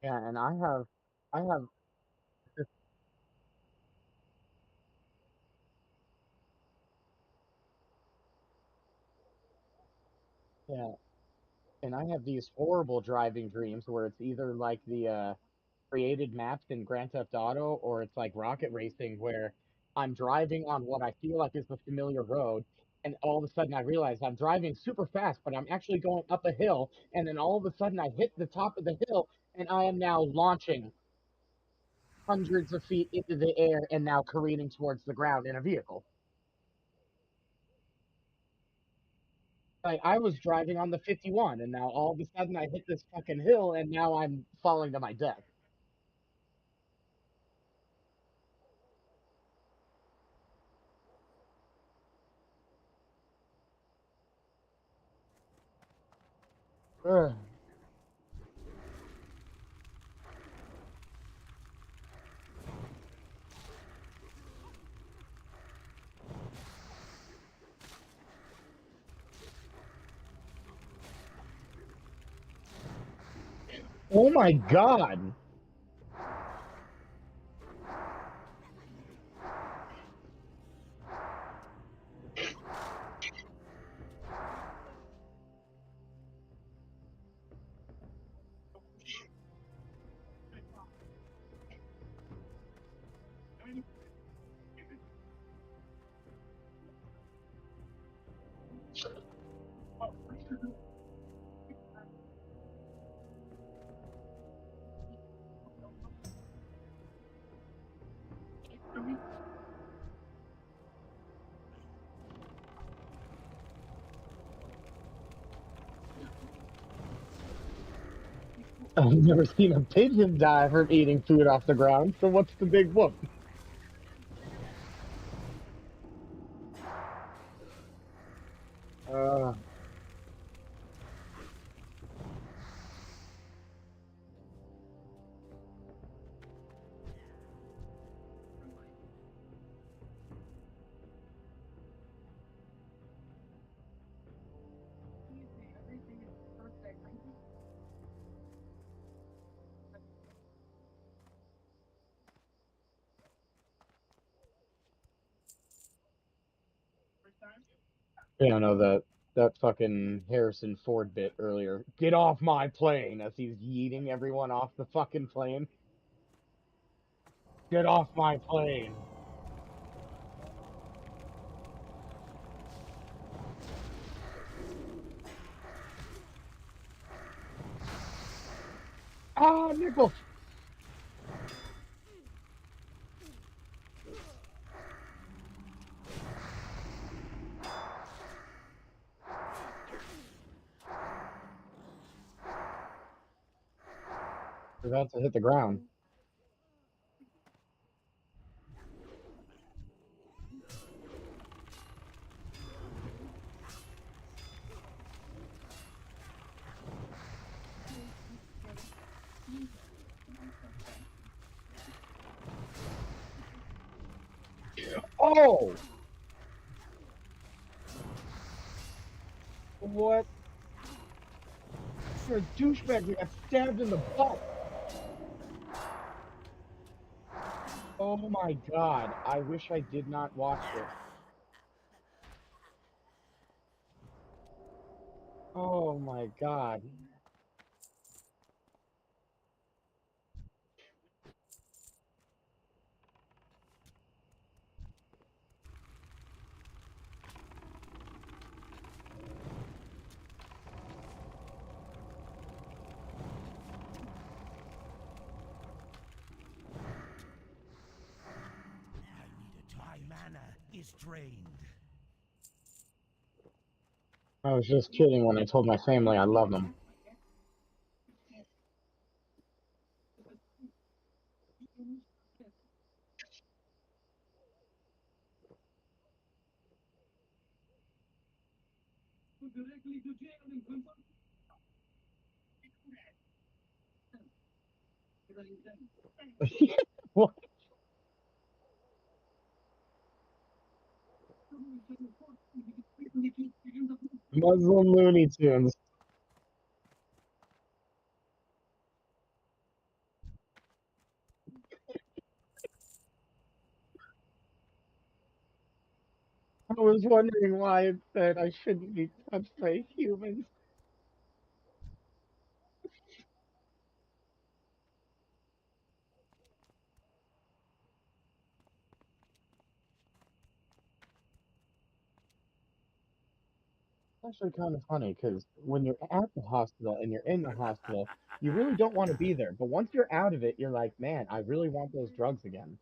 Yeah, and I have Yeah, and I have these horrible driving dreams where it's either like the created maps in Grand Theft Auto, or it's like rocket racing where I'm driving on what I feel like is the familiar road, and all of a sudden I realize I'm driving super fast, but I'm actually going up a hill, and then all of a sudden I hit the top of the hill, and I am now launching hundreds of feet into the air and now careening towards the ground in a vehicle. Like I was driving on the 51, and now all of a sudden I hit this fucking hill, and now I'm falling to my death. Ugh. Oh my god! I've never seen a pigeon die from eating food off the ground, so what's the big whoop? Uh, yeah, no, that fucking Harrison Ford bit earlier. Get off my plane as he's yeeting everyone off the fucking plane. Get off my plane. Ah, nickel. We're about to hit the ground. Oh, what? You're a douchebag. You got stabbed in the butt. Oh my god. I wish I did not watch this. Oh my god. I need a my mana is drained. I was just kidding when I told my family I love them. Directly to jail and confront What? Muslim Looney Tunes. I was wondering why it said I shouldn't be touched by humans. actually kind of funny because when you're at the hospital and you're in the hospital, you really don't want to be there. But once you're out of it, you're like, man, I really want those drugs again.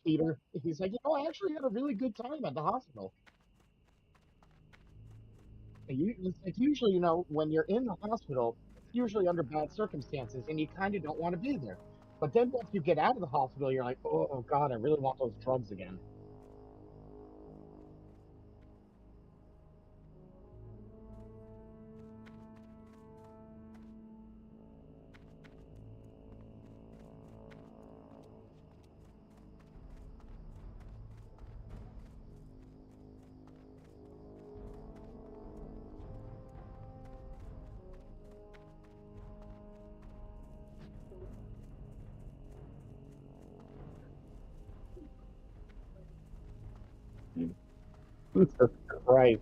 Peter, he's like, I actually had a really good time at the hospital. It's like usually, when you're in the hospital, it's usually under bad circumstances and you kind of don't want to be there. But then once you get out of the hospital, you're like, oh God, I really want those drugs again. Jesus Christ.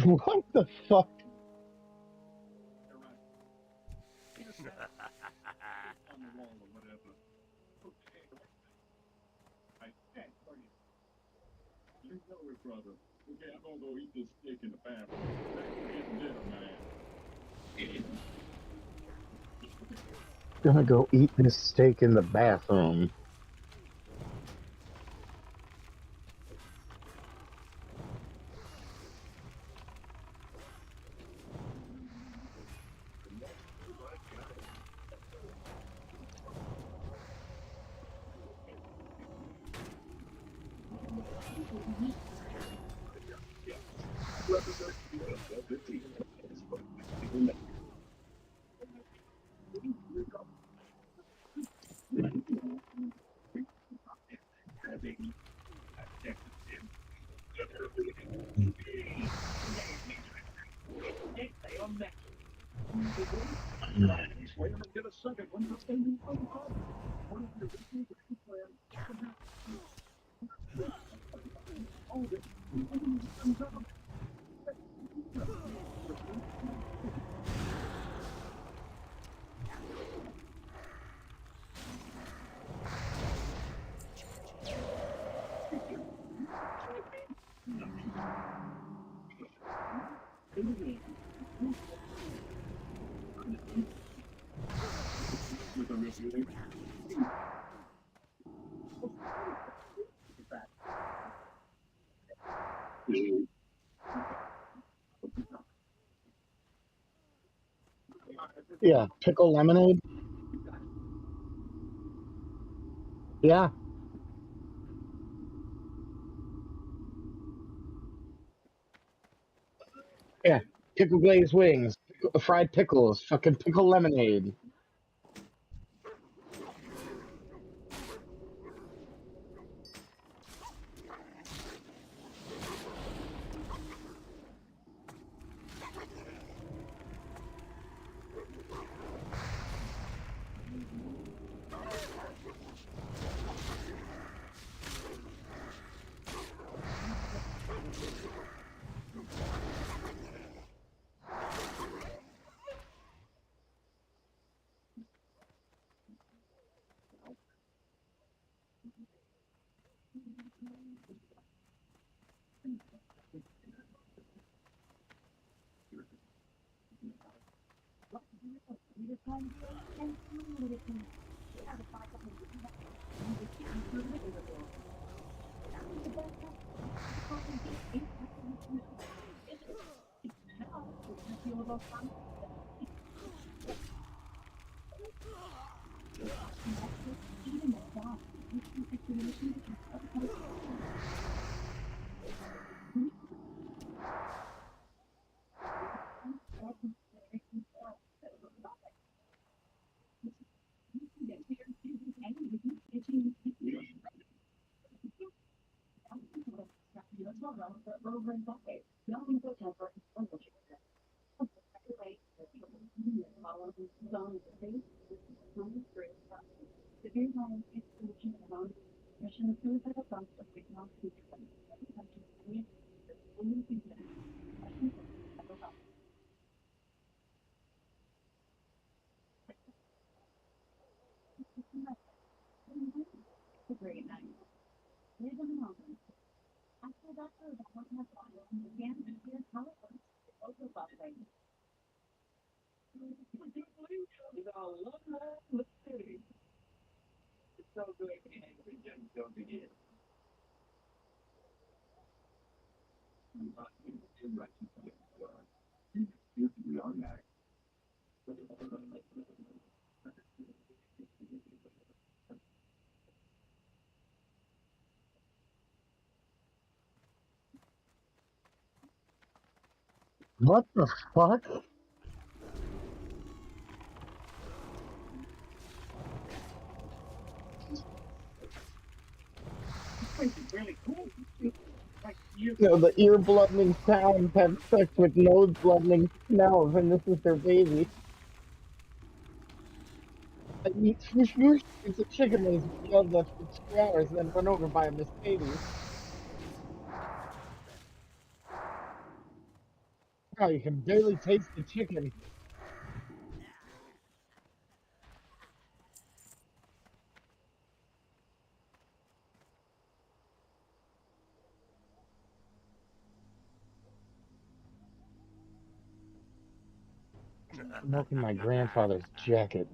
What the fuck? You're right. Here's that on the wall or whatever. Okay. I can't for you. You know it, brother. Okay, I'm gonna go eat this steak in the bathroom. We're getting dinner, man. Gonna go eat this steak in the bathroom. Get a second one. Let's go do fun. With a real thing. Yeah, pickle lemonade. Yeah, yeah. Pickle glazed wings, fried pickles, fucking pickle lemonade. tomorrow for over and bucket. Nothing but temper and struggle chicken. Anyway, follow the zone of the face, home, great stuff. The beer line is solution of home. Mission of suicide thoughts of big mouth future. Only thing that it's a great night. Live in the moment. After that, I want my body and began to hear how it was. Also, about things. So good, man. Don't forget. We are married. What the fuck? Really cool. Like you. You know, the ear-bloodening sounds have sex with nose-bloodening smells, and this is their baby. I eat whoosh, it's a chicken wings and love that for 2 hours and then run over by a Mercedes. Oh, you can barely taste the chicken. Smoking my grandfather's jacket.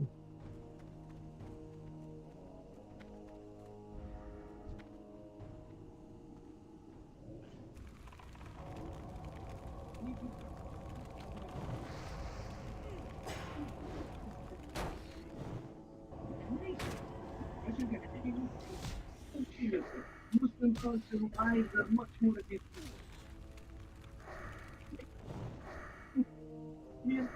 Muslim culture eyes are much more against you.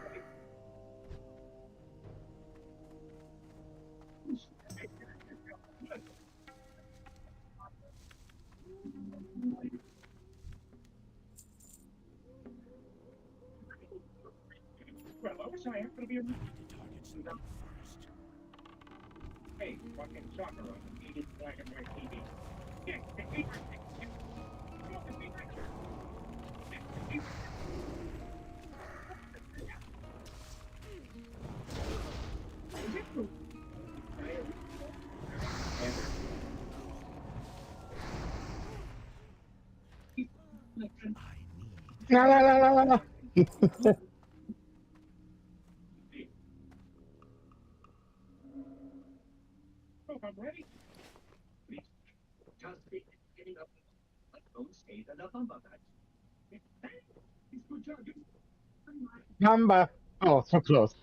Well, I wish I happened to be a Target something first. hey, fucking soccer on the 80 black and white TV. Yeah, La la la la la la. I'm ready. Please, just be getting up. Don't say the number that. It's good job. Gamba. Oh, so close.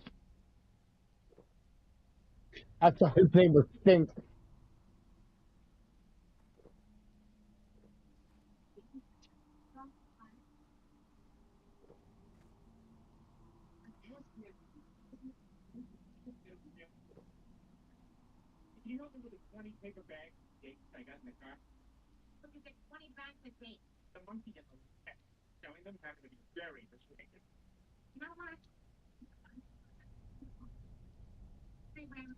I thought his name was Stink. You know there was a 20 paper bag dates I got in the car? Look at the 20 bags of dates. The monkey in the text, telling them having to be very restricted. You know what? They ran.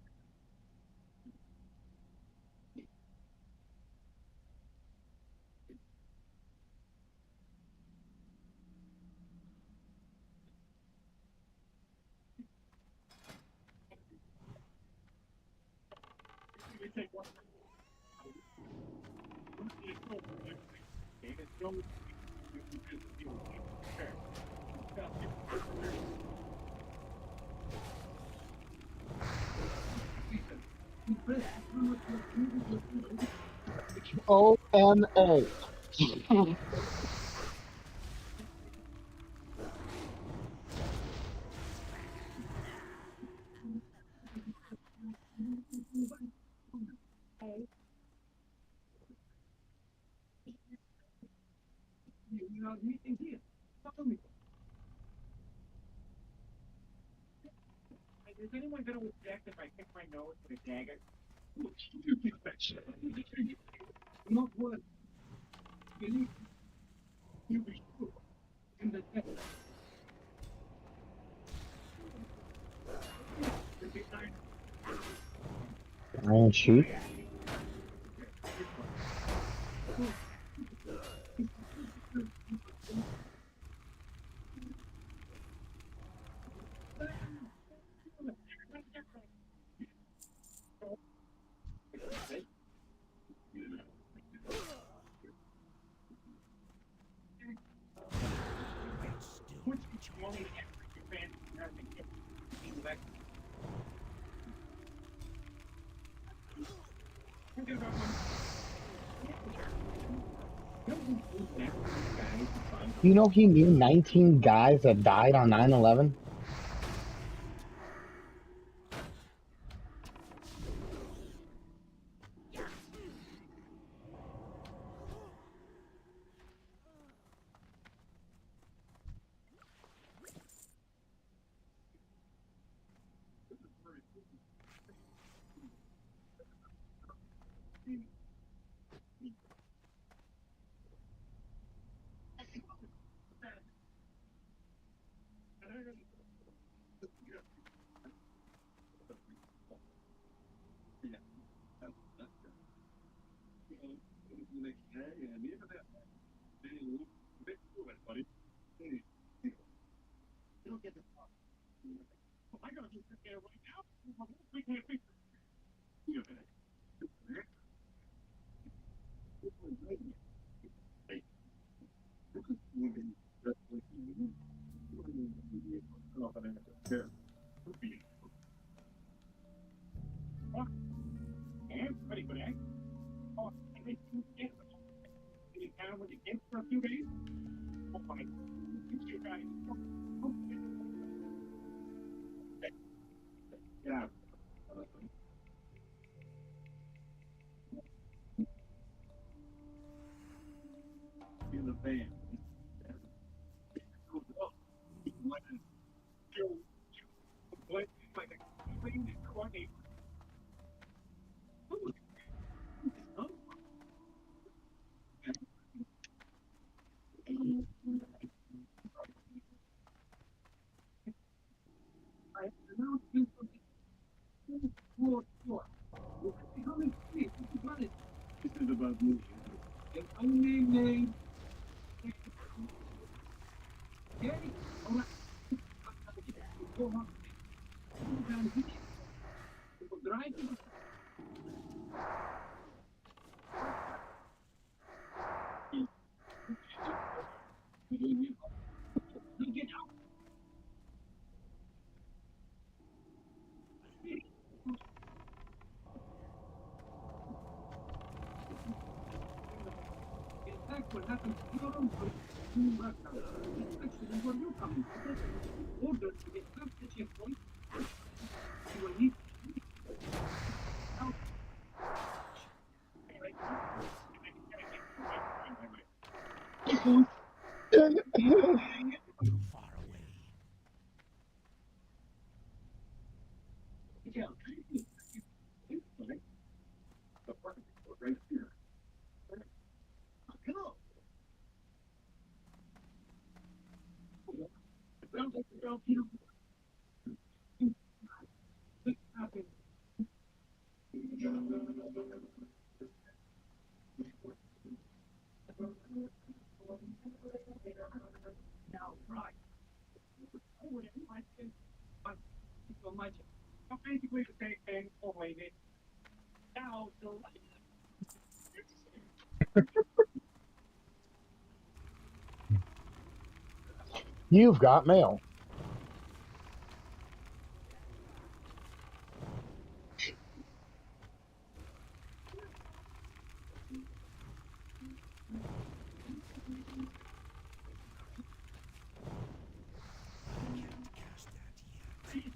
They take one. David Jones. O-N-A. You know, meeting here. Follow me. Is anyone going to object if I pick my nose with a dagger? You think that shit? Not one. You be sure. In the death. Iron Sheik. You know he knew 19 guys that died on 9/11? This is about me. An unnamed name. Okay? All right. Go on. Down here. Go drive to the get out. That's what happened to your own place. You left out. That's actually where you're coming from. Order to get back to checkpoint. You will need out. Far away. Yeah. The front right here. Go. Sounds like you're out here. This happened. Now, right. I would imagine, but so much. So basically the same thing, only this. Now, the light. You've got mail. I can't cast that yet.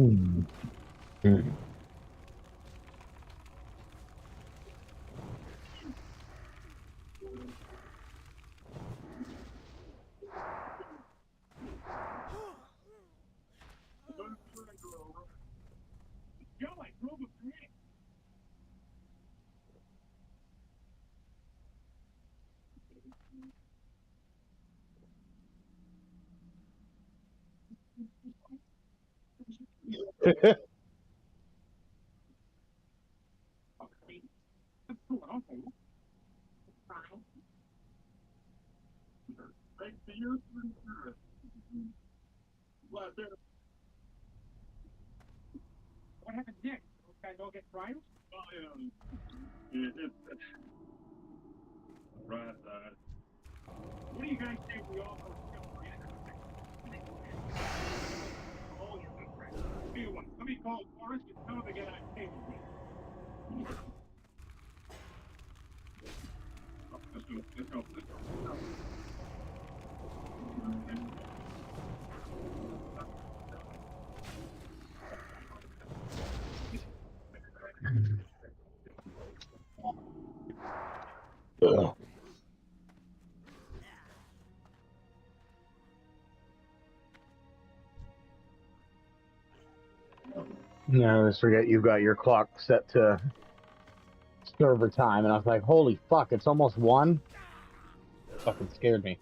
Hmm. Hmm. Joe, I drove a prank. Okay. That's cool. Okay. Fine. Thanks to you. What happened next? Those guys all get trials? Oh, yeah. Right. What do you guys say we all go all your good friends? Tell you what, let me call Horace and tell him to get on table with. Let's do it. Let's go. Let's go. Ugh. No, I always forget you got your clock set to server time, and I was like, holy fuck, it's almost 1? Fucking scared me.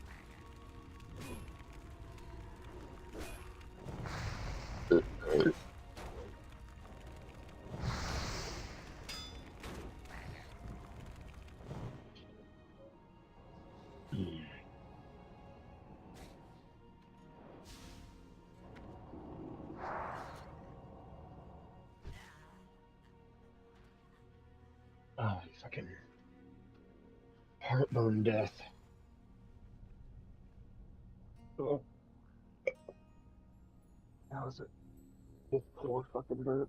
Oh, fucking heartburn death. Oh, that was it. This poor fucking burp.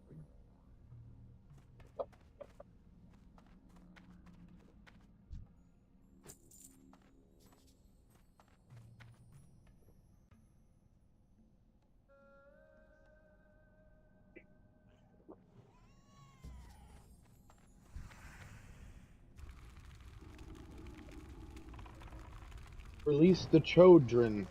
Release the children.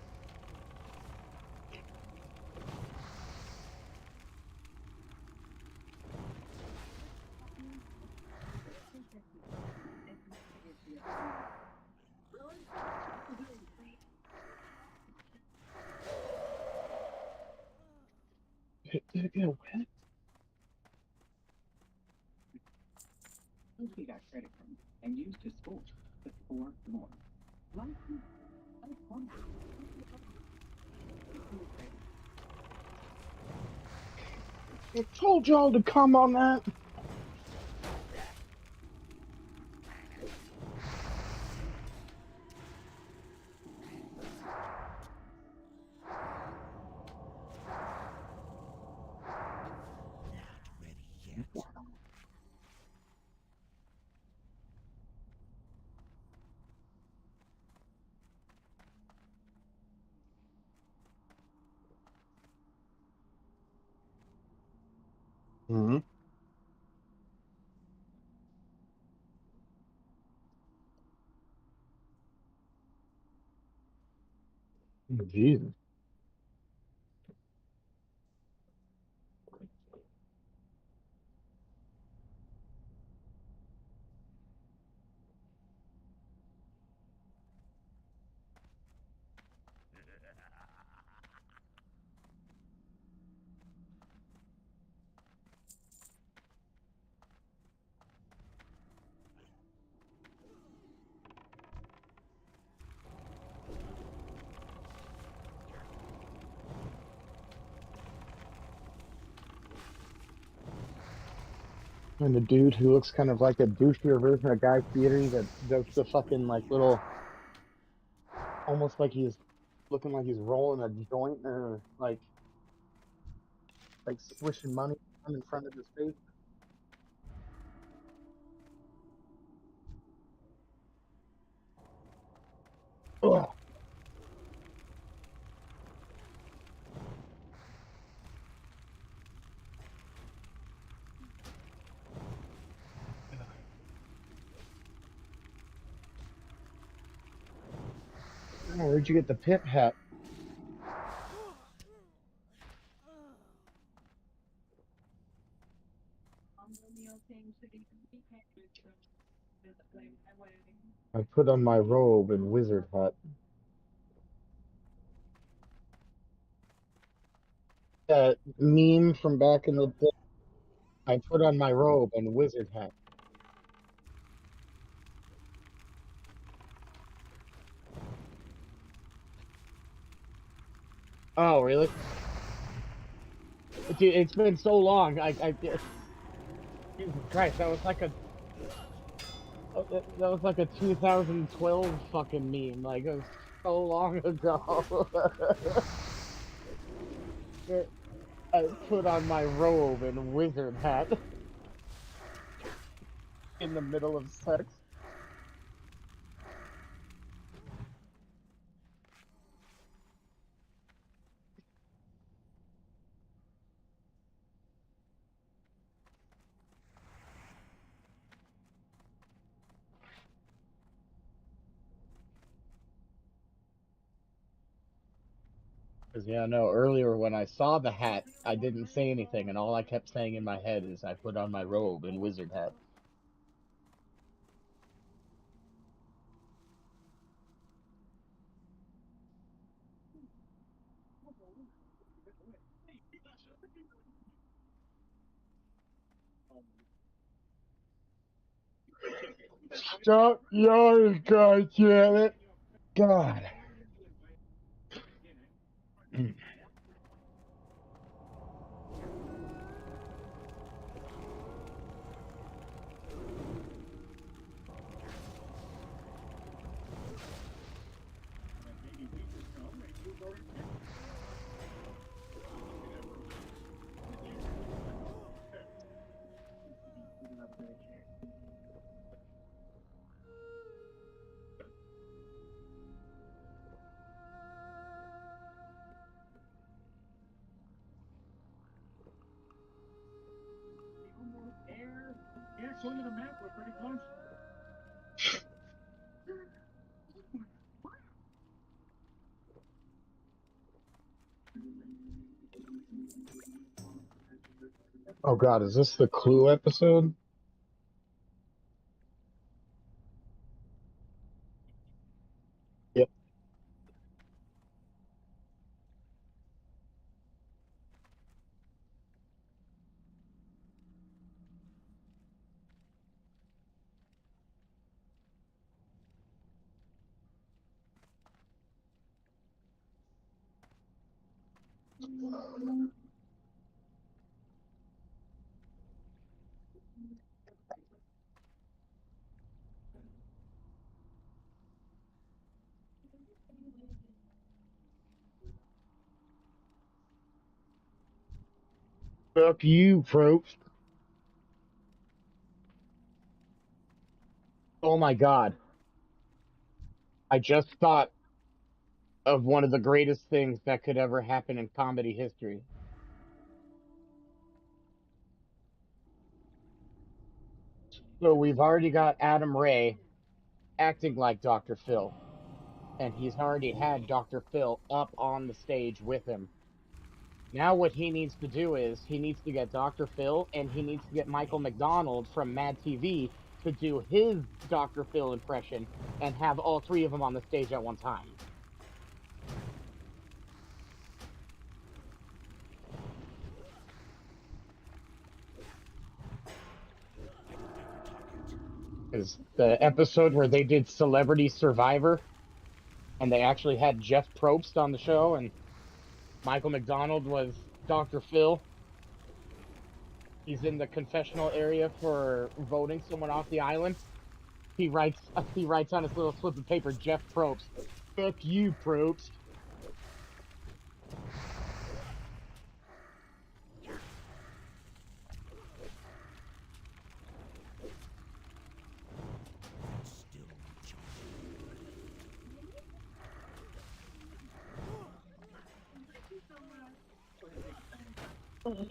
Did it get wet? He got credit from me and used his score to score more. Like, I told y'all to come on that. Ready yet? Mm-hmm. Jesus. And the dude who looks kind of like a douchier version of Guy Fieri that does the fucking like little, almost like he's looking like he's rolling a joint or like swishing money in front of his face. Ugh. Oh, where'd you get the pip hat? I put on my robe and wizard hat. That meme from back in the day. I put on my robe and wizard hat. Oh, really? Dude, it's been so long. Jesus Christ, that was like a that was like a 2012 fucking meme. Like it was so long ago. I put on my robe and wizard hat in the middle of sex. Because, yeah, no, earlier when I saw the hat, I didn't say anything, and all I kept saying in my head is I put on my robe and wizard hat. Stop yawning, God damn it. God. Yeah, according to the map, we're pretty close. Oh God, is this the Clue episode? Yep. Fuck you, Probst. Oh my God. I just thought of one of the greatest things that could ever happen in comedy history. So we've already got Adam Ray acting like Dr. Phil, and he's already had Dr. Phil up on the stage with him. Now what he needs to do is he needs to get Dr. Phil and he needs to get Michael McDonald from Mad TV to do his Dr. Phil impression and have all three of them on the stage at one time. Because the episode where they did Celebrity Survivor and they actually had Jeff Probst on the show and Michael McDonald was Dr. Phil. He's in the confessional area for voting someone off the island. He writes on his little slip of paper, Jeff Probst. Fuck you, Probst. Still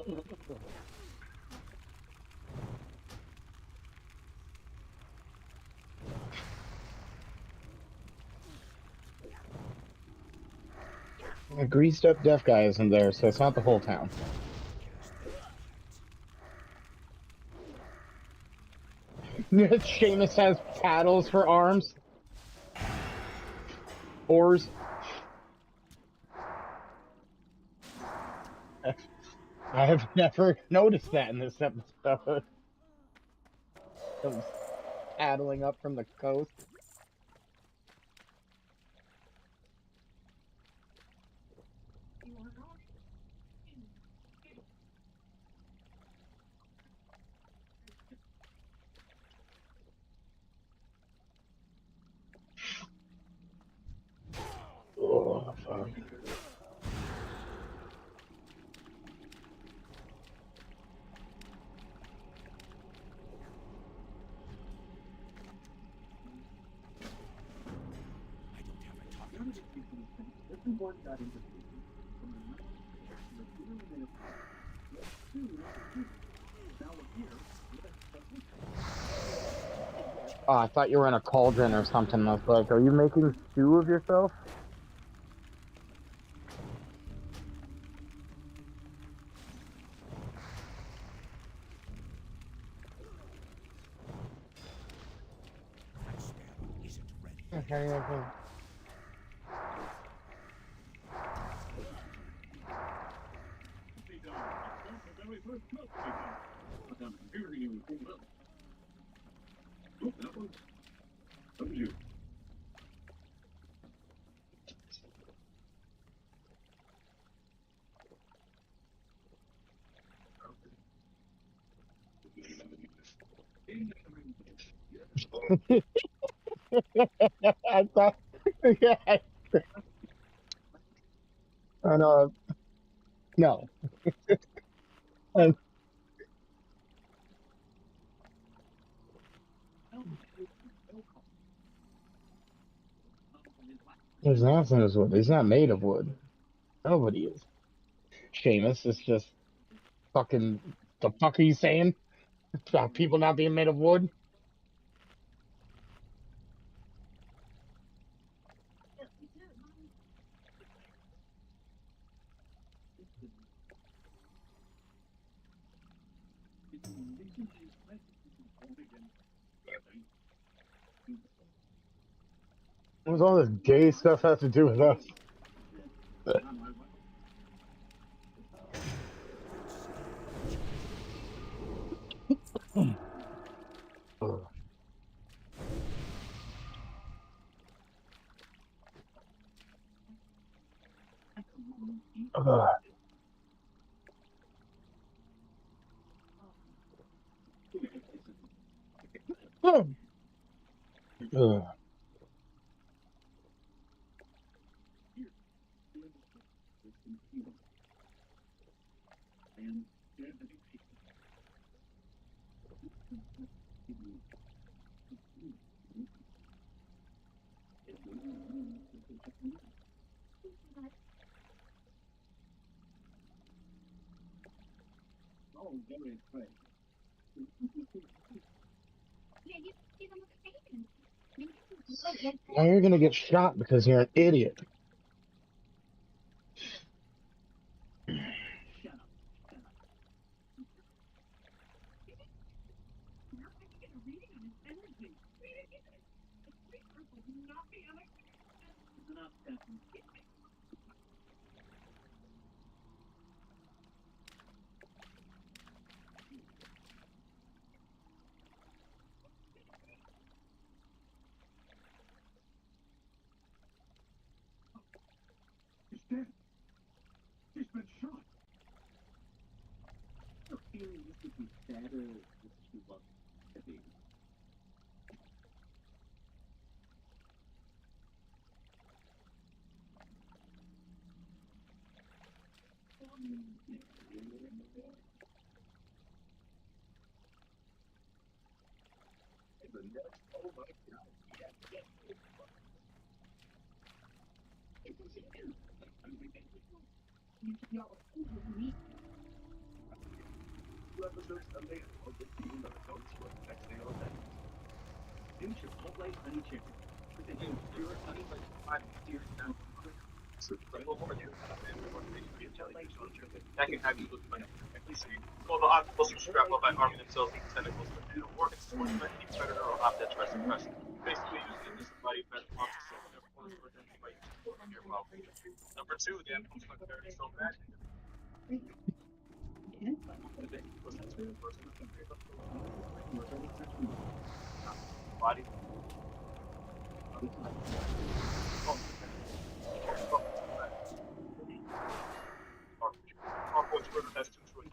A greased up deaf guy isn't there, so it's not the whole town. Seamus has paddles for arms. Oars. I have never noticed that in this episode. Comes paddling up from the coast. Oh, fuck. Oh, I thought you were in a cauldron or something. I was like, are you making stew of yourself? Okay, okay. I thought, yeah, and no. And his ass in his wood. He's not made of wood. Nobody is. Seamus is just fucking. The fuck are you saying about people not being made of wood? What does all this gay stuff have to do with us? Ugh. Ugh. Ugh. Now you're gonna get shot because you're an idiot. He's dead. He's been shot. I'm feeling this would be better if she was a baby. That can have you look like well, the octopus will strap up by arming themselves with tentacles to do organs towards any predator or object tries to press them. Basically using it as a body fat monster so whenever one is identified by using it on your mouth. Number two, the animal's clarity so bad. Body. Hogwarts River has two choices.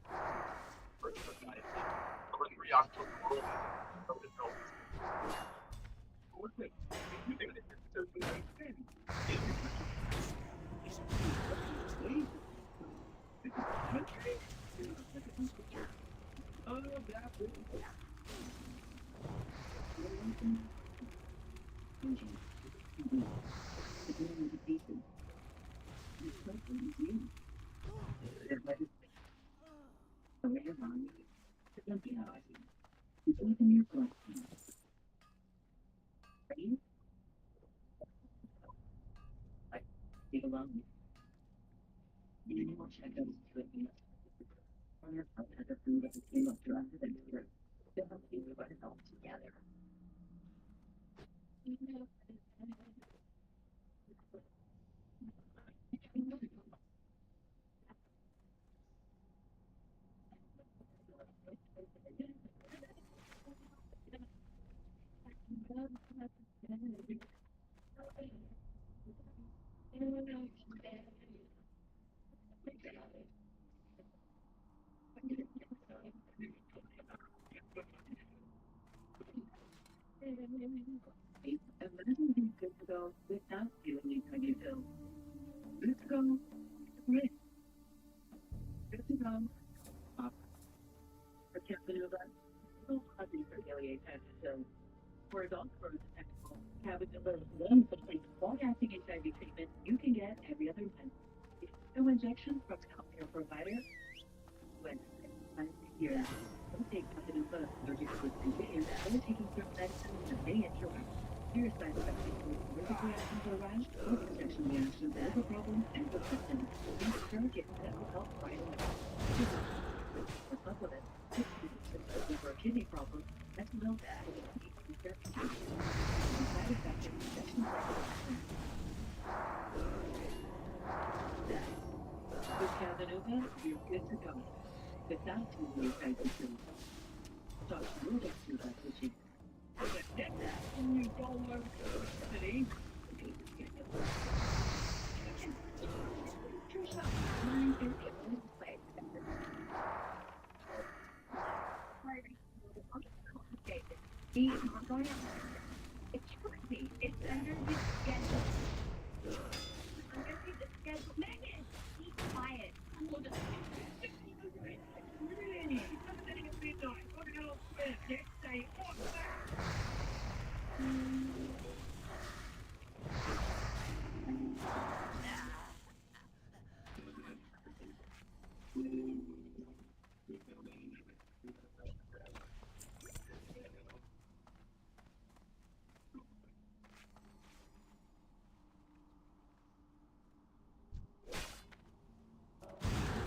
First, number three, October World.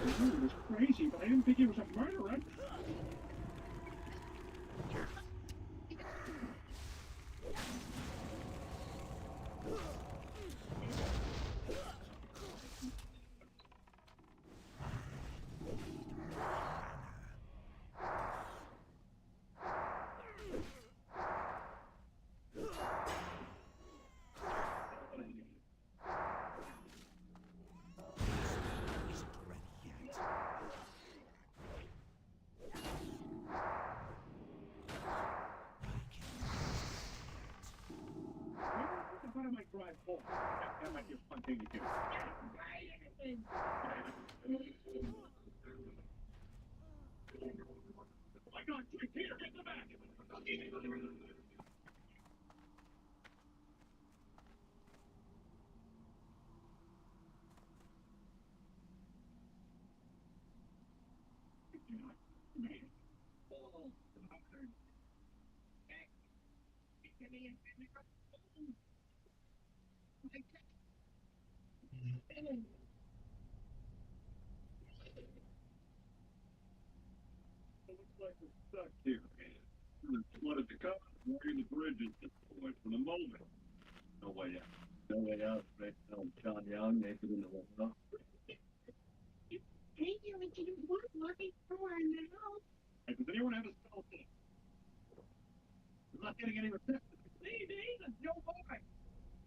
It was crazy, but I didn't think he was a murderer. I might drive home. That might be a fun thing to do. Oh my God, Peter, get in the back! It looks like we're stuck here. The flood at the coast, wearing the bridge is destroyed for the moment. No way out. No way out. Right now, John Young naked in the window. Hey, you're into the wood looking for now. Hey, does anyone have a cell phone? I'm not getting any reception. Hey, Dave, it's Joe Boy.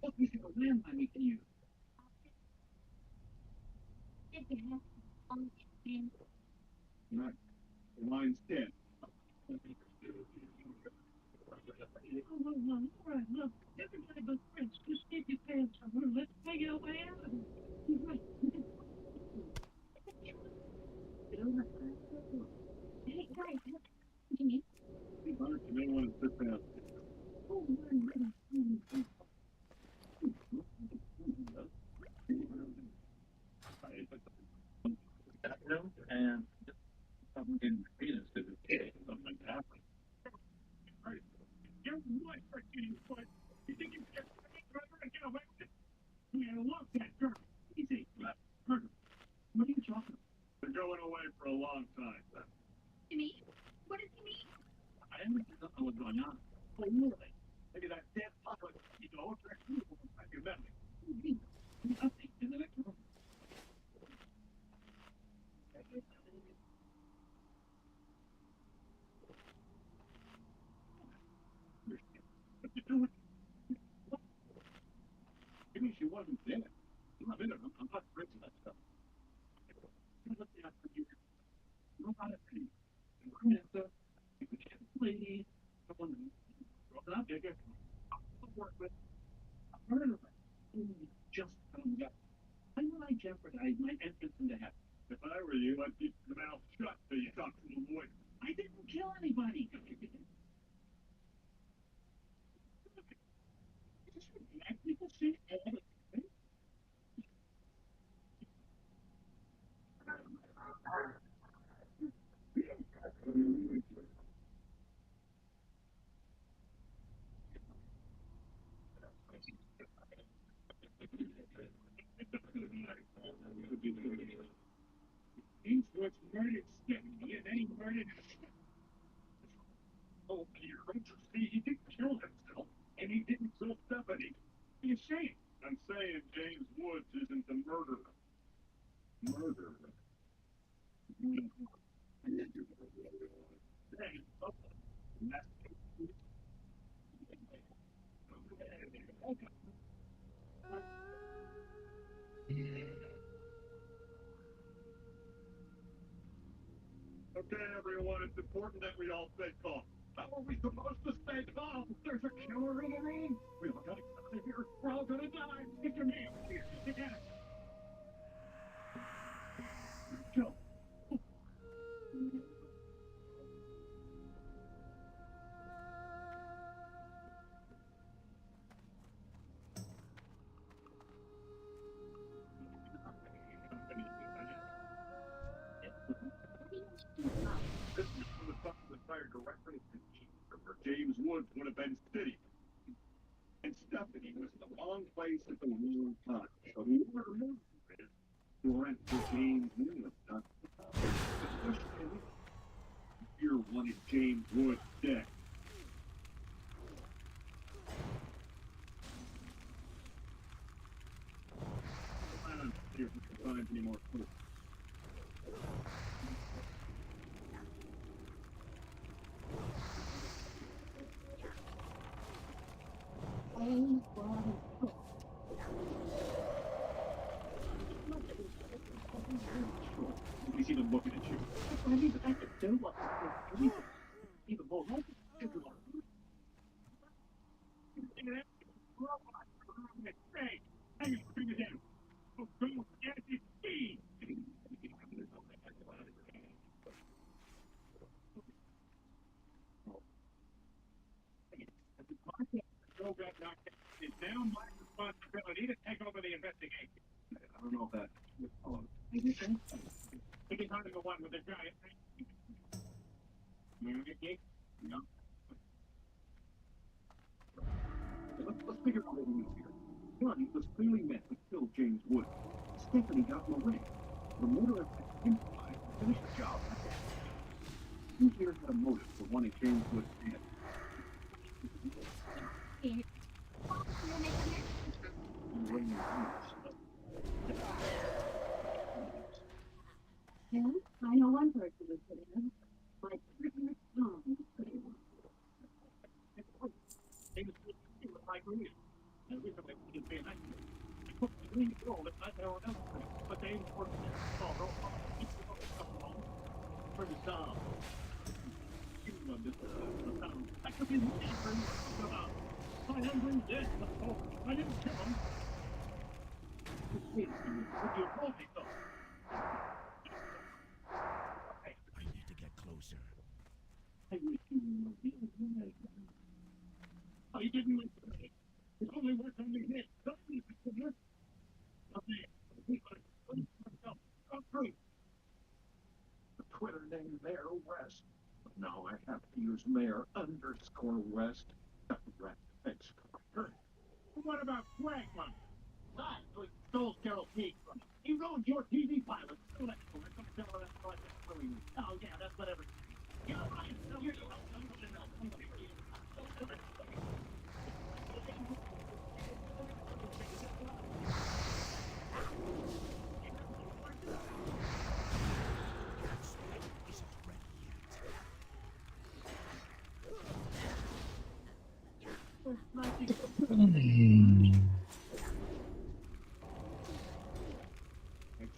Look, we should have landline we can use. Right. The line's dead. Oh, all right, look. Everybody but French, just keep your pants on. Let's figure a way out of it. He's right. Hey, guys, look. Jimmy. Hey, Bart, you may want to sit down. Oh, and something penis to the kid, something happened. Right. Your wife are getting foot. You think you can get away with it? Yeah, look, that girl. Easy. Murder. What are you talking about? They're going away for a long time. Jimmy, what does he mean? I don't know what's going on. Oh, really? Maybe that dead pilot, you know, if they're cool, you met me. Nothing, isn't it? What you doing? Maybe she wasn't dead. I'm not afraid of that stuff. Look after you. Nobody see. Samantha, lady, someone up there, work with a murderer. Just comes up. Why would I jeopardize my entrance into heaven? If I were you, I'd keep your mouth shut till you talk to the lawyer. I didn't kill anybody. People say all the time. He's what's murdered Stephanie, and then he murdered. Oh, Peter, don't you see? He didn't kill himself, and he didn't kill Stephanie. What are you saying? I'm saying James Woods isn't the murderer. Murderer. Hey, oh, that's okay, everyone, it's important that we all stay calm. How are we supposed to stay calm? There's a killer in the room. We all gotta get out of here. We're all gonna die. Get your man here. Get it. Joe. This is from the top of the fire directly to where James Woods would have been sitting. And Stephanie was in the wrong place at the wrong time. So whoever the murderer is, went to James Woods. Especially Fear wanted James Woods dead. I don't see if we can find any more clues. He's even looking at you. I mean, I could do what even more. Hey, hang it, bring it down. Oh, go, get it, speed. Joe got knocked out. It's now my responsibility to take over the investigation. I don't know if that was followed. I think it's under the one with the giant. No. Let's figure out what we do here. gun was clearly meant to kill James Wood. Stephanie got him away. The motorist had improvised to finish the job. Who here had a motive for wanting James Wood dead? Yeah, I know one person who could have. My partner Tom could have. Like me. And we could have been like me. We told it like our own, but they were for the Tom. I could be about 500 dead. I didn't kill him. You told me so. I need to get closer. I wish you knew. I didn't like it. It's only worth on me hit. The Twitter name Mayor West. But now I have to use Mayor_West. Thanks. What about Flagman? That was stole Carol Pete from me. He rode your TV pilot. Oh, yeah, that's whatever. You're right. You're Isn't ready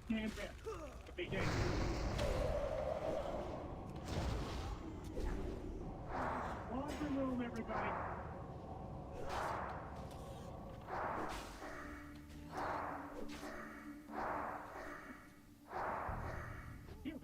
Stand there. Begin. Laundry room, everybody. Here.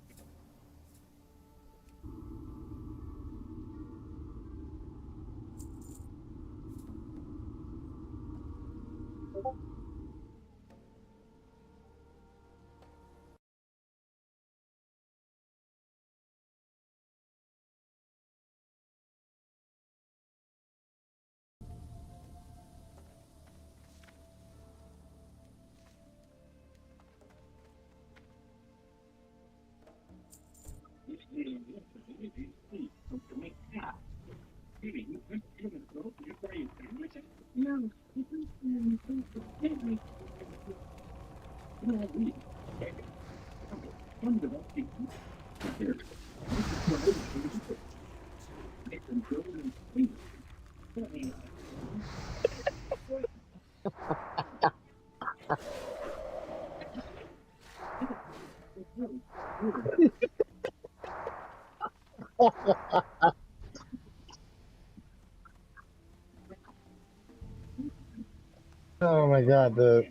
Oh my god, the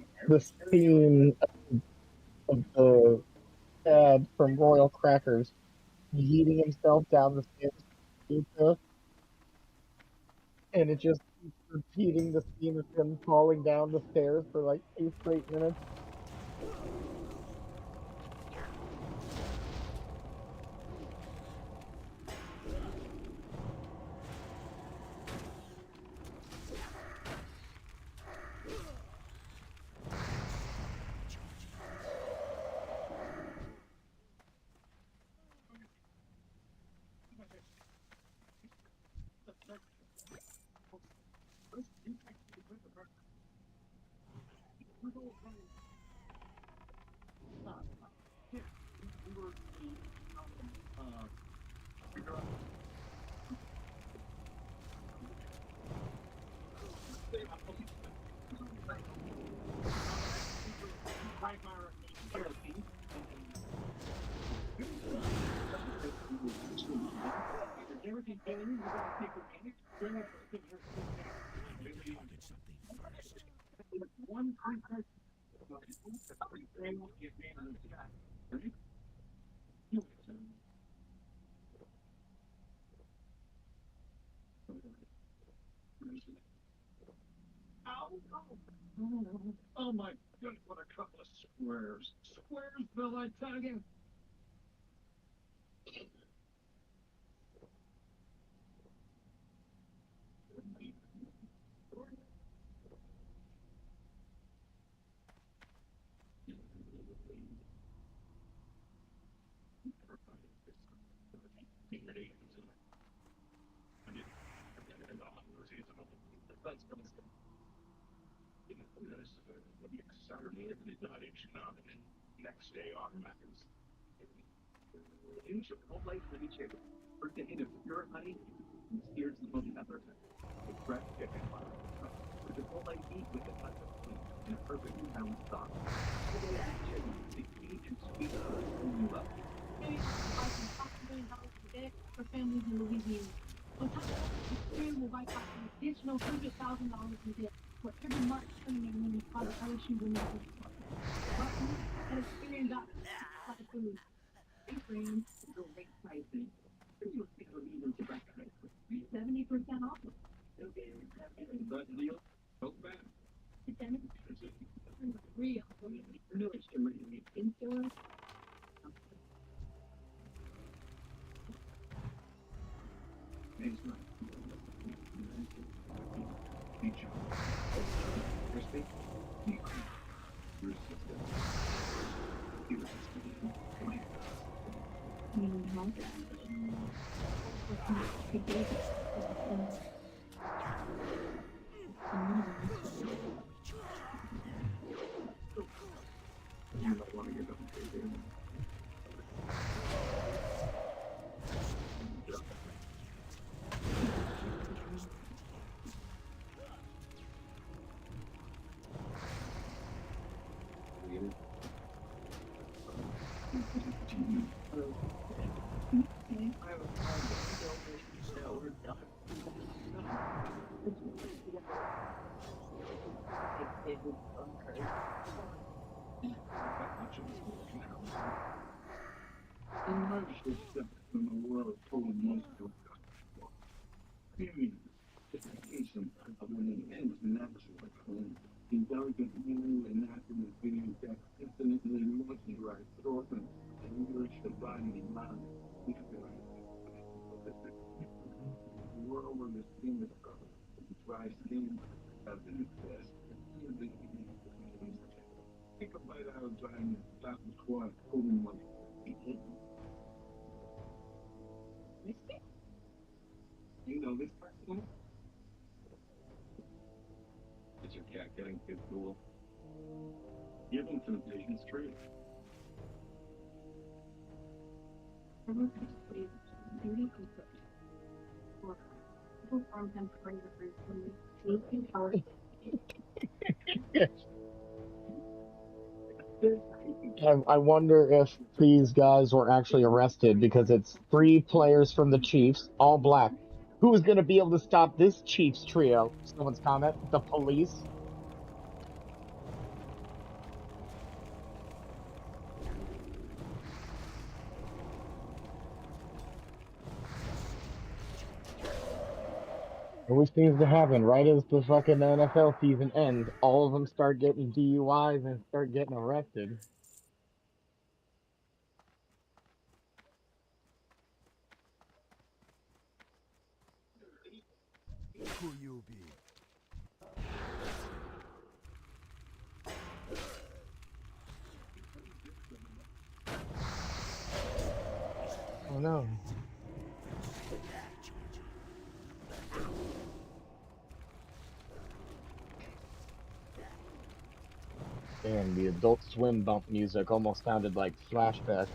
scene of the dad from Royal Crackers yeeting himself down the stairs to pizza, and it just keeps repeating the scene of him falling down the stairs for like 2 straight minutes. target something first. Oh my goodness, what a couple of squares. Squaresville, I tell you. Saturday at midnight each night. Next day on Matters. In Chipotle honey chicken. For the hint of pure honey, here's the most pepper. With fresh chicken. For Chipotle heat with a touch of sweet and a perfectly balanced sauce. Chipotle chicken, the heat and sweet you love. Maybe $5 million in debt for families in Louisiana. On top of that, the Spirit will wipe out an additional $100,000 in debt for every Mark training when they fought LSU women's football. That Experian got like food. Hey friends, great pricing. Here's your favorite reason to breakfast. 70% off. Okay, that deal. So bad. It's real. No, it's in store. It's right. Feature. Crispy. Irresistible. Irresistible. You don't want to get up and take it. In the world told most of period. Justification of when it ends natural. Intelligent human and natural being that infinitely multi-right orphans and English dividing mind. The world where the skin is covered, dry skin, has incest, think about how drying status quo, holding money. You know this person? Is your cat getting too cool? Give him temptation's tree. People from Pennsylvania for I wonder if these guys were actually arrested because it's three players from the Chiefs, all black. Who is going to be able to stop this Chiefs trio? Someone's comment. The police. Always seems to happen right as the fucking NFL season ends. All of them start getting DUIs and start getting arrested. Who you be? Oh no. And the Adult Swim bump music almost sounded like flashback.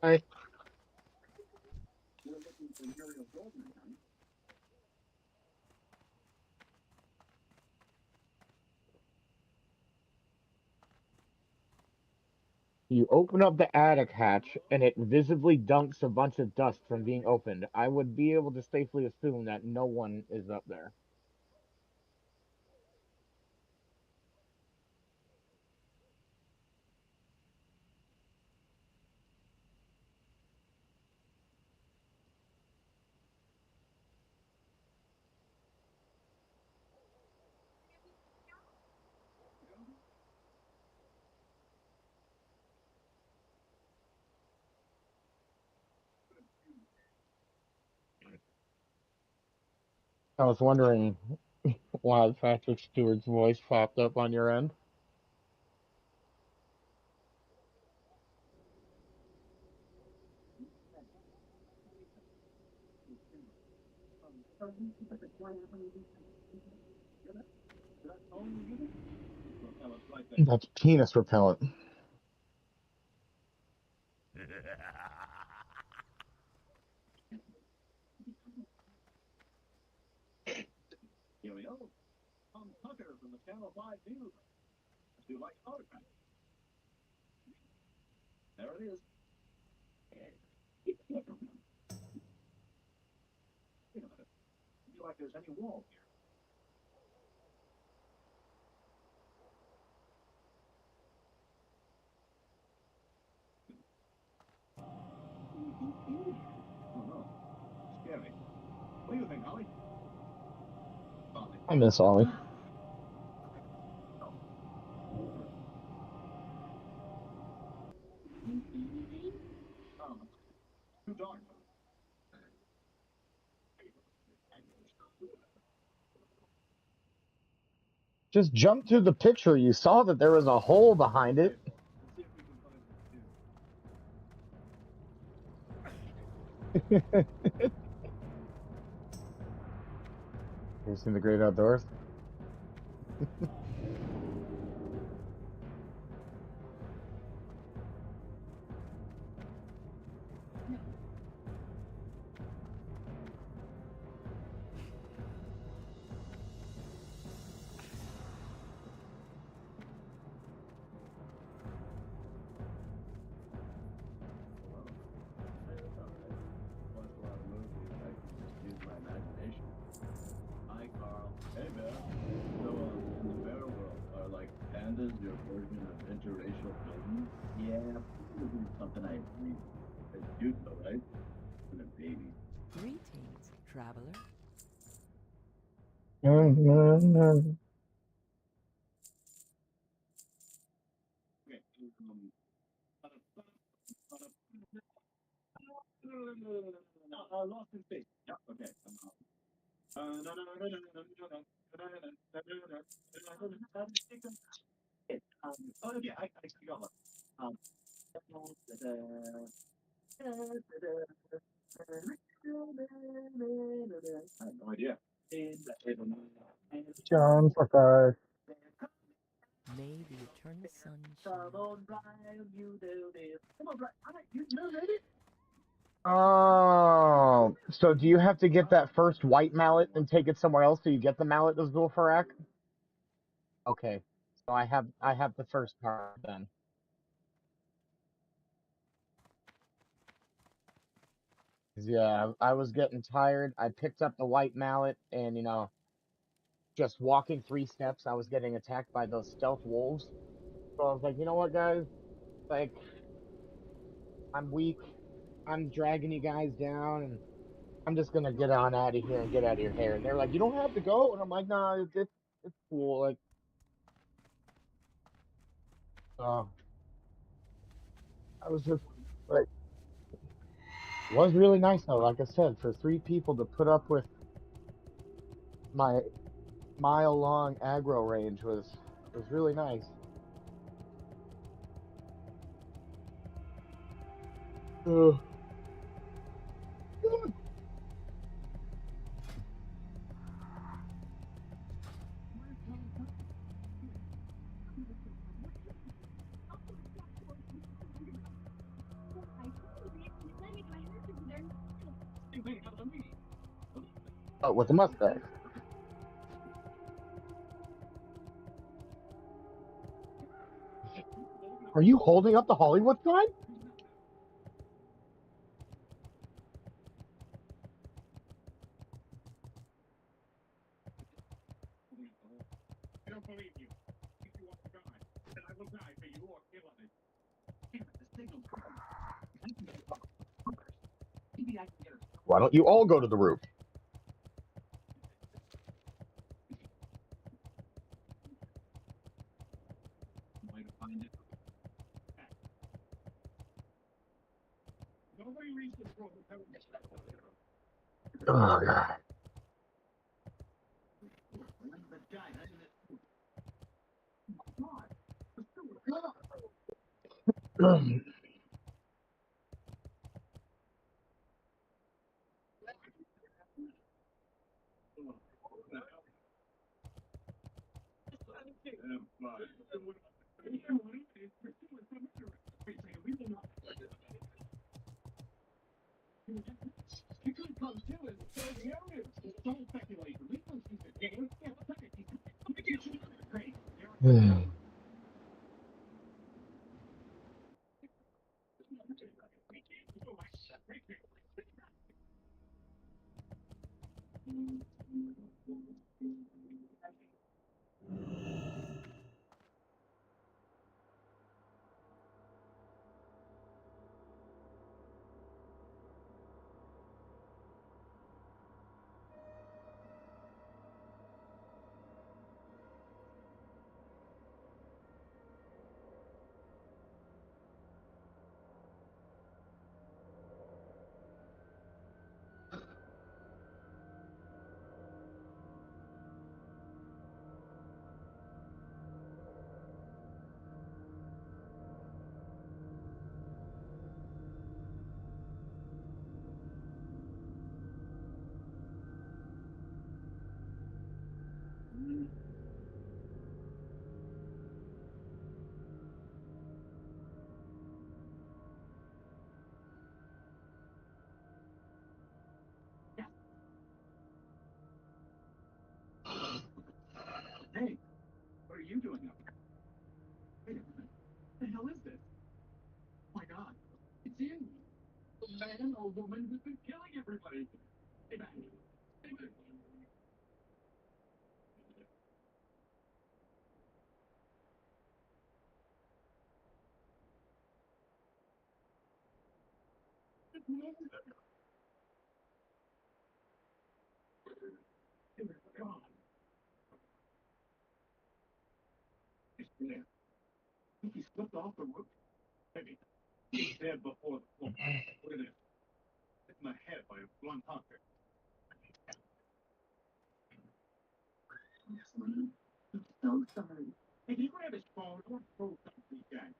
I We're looking for Muriel Goldman, huh? You open up the attic hatch, and it visibly dunks a bunch of dust from being opened. I would be able to safely assume that no one is up there. I was wondering Wow, Patrick Stewart's voice popped up on your end. That's penis repellent. Here we go. Tom Tucker from the Channel 5 News. Do you like autograph? There it is. Wait a minute. I feel like there's any wall here. Oh no. Scary. What do you think, Holly? Holly. I miss Ollie. Too dark. Just jump to the picture. You saw that there was a hole behind it. Let's see if we can find You seen the great outdoors? watch a lot of movies. I can just use my imagination. Hi, Carl. Hey, Bear. So, in the bear world, are like pandas your version of interracial children? Yeah, this is something I agree. It's cute though, right? And a baby. Greetings, traveler. Okay. Lost in space. Yep. Okay. Oh yeah, I got one. I have no idea. John Fucker. May the eternal sun shine. Come on, Brian, you do this. Come on, Brian. All right, you ready? Oh, so do you have to get that first white mallet and take it somewhere else so you get the mallet of Zulfarak? Okay, so I have the first part then. Yeah, I was getting tired. I picked up the white mallet and just walking 3 steps, I was getting attacked by those stealth wolves. So I was like, you know what, guys? Like, I'm weak. I'm dragging you guys down, and I'm just gonna get on out of here and get out of your hair. And they're like, you don't have to go. And I'm like, no, it's cool. Like, uh, I was just like, it was really nice though. Like I said, for 3 people to put up with my mile-long aggro range was really nice. Ugh. Oh, with the mustache. Are you holding up the Hollywood sign? I don't believe you. If you want to die, then I will die for you or kill others. Damn it, the signal's gone. Maybe I can get her. Why don't you all go to the roof? Way to find it. Nobody reads the book. Oh, God. You could come too and sell narratives. Don't speculate. We don't see the game. Yeah, what's that? Great. Hey, what are you doing up here? Wait a minute. What the hell is this? Oh my god. It's you. The man or woman who's been killing everybody. Hey, back. Hey, back. Dear God. He's there. He slipped off the roof. Maybe. He's dead before the floor. Look at this. Hit in the head by a blunt object. I'm so sorry. Hey, can you grab his phone? I want to throw something to these guys.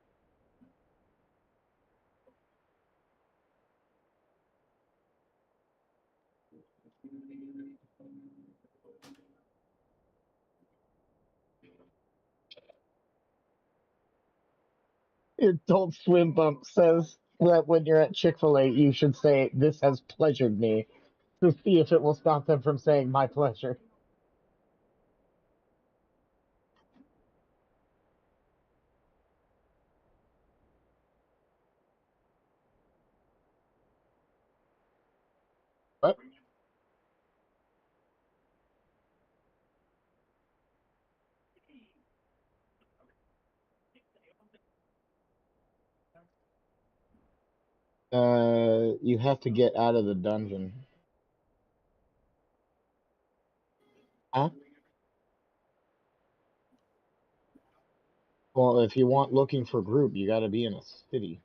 Adult Swim Bump says that when you're at Chick-fil-A, you should say, "This has pleasured me," to see if it will stop them from saying "my pleasure." What? You have to get out of the dungeon. Huh? Well, if you want looking for group, you gotta be in a city.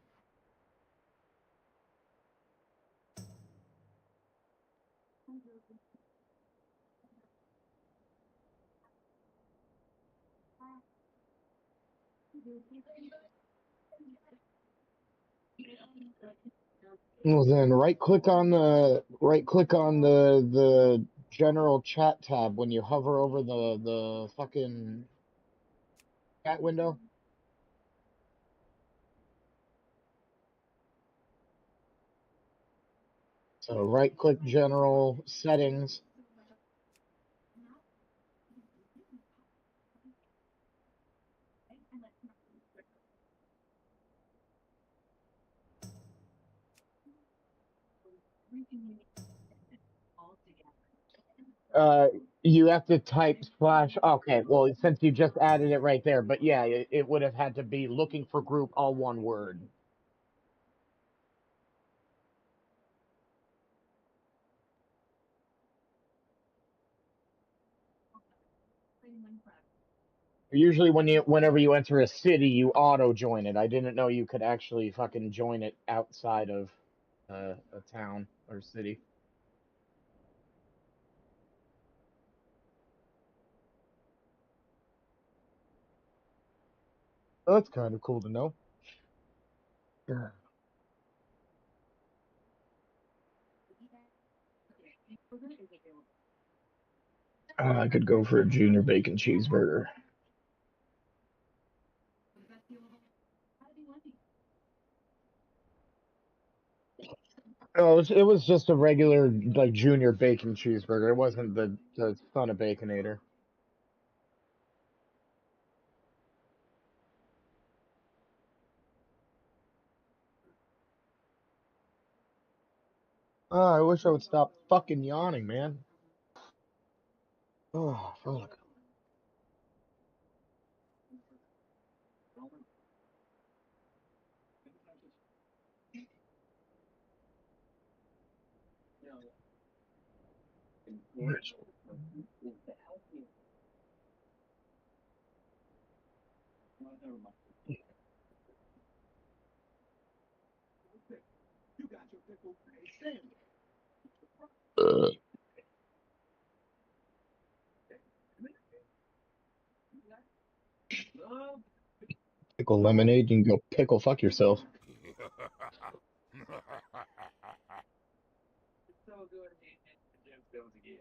Well, then right click on the general chat tab when you hover over the fucking chat window. So right click general settings. You have to type slash. Okay, well, since you just added it right there, but yeah, it would have had to be looking for group, all one word. Usually, whenever you enter a city, you auto join it. I didn't know you could actually fucking join it outside of a town or city. That's kind of cool to know. I could go for a junior bacon cheeseburger. Oh, it was just a regular like junior bacon cheeseburger. It wasn't the son of Baconator. Oh, I wish I would stop fucking yawning, man. Oh, fuck. You got your pickle sandwich. Love, Pickle lemonade, you can go pickle fuck yourself. it's so good. Just goes again.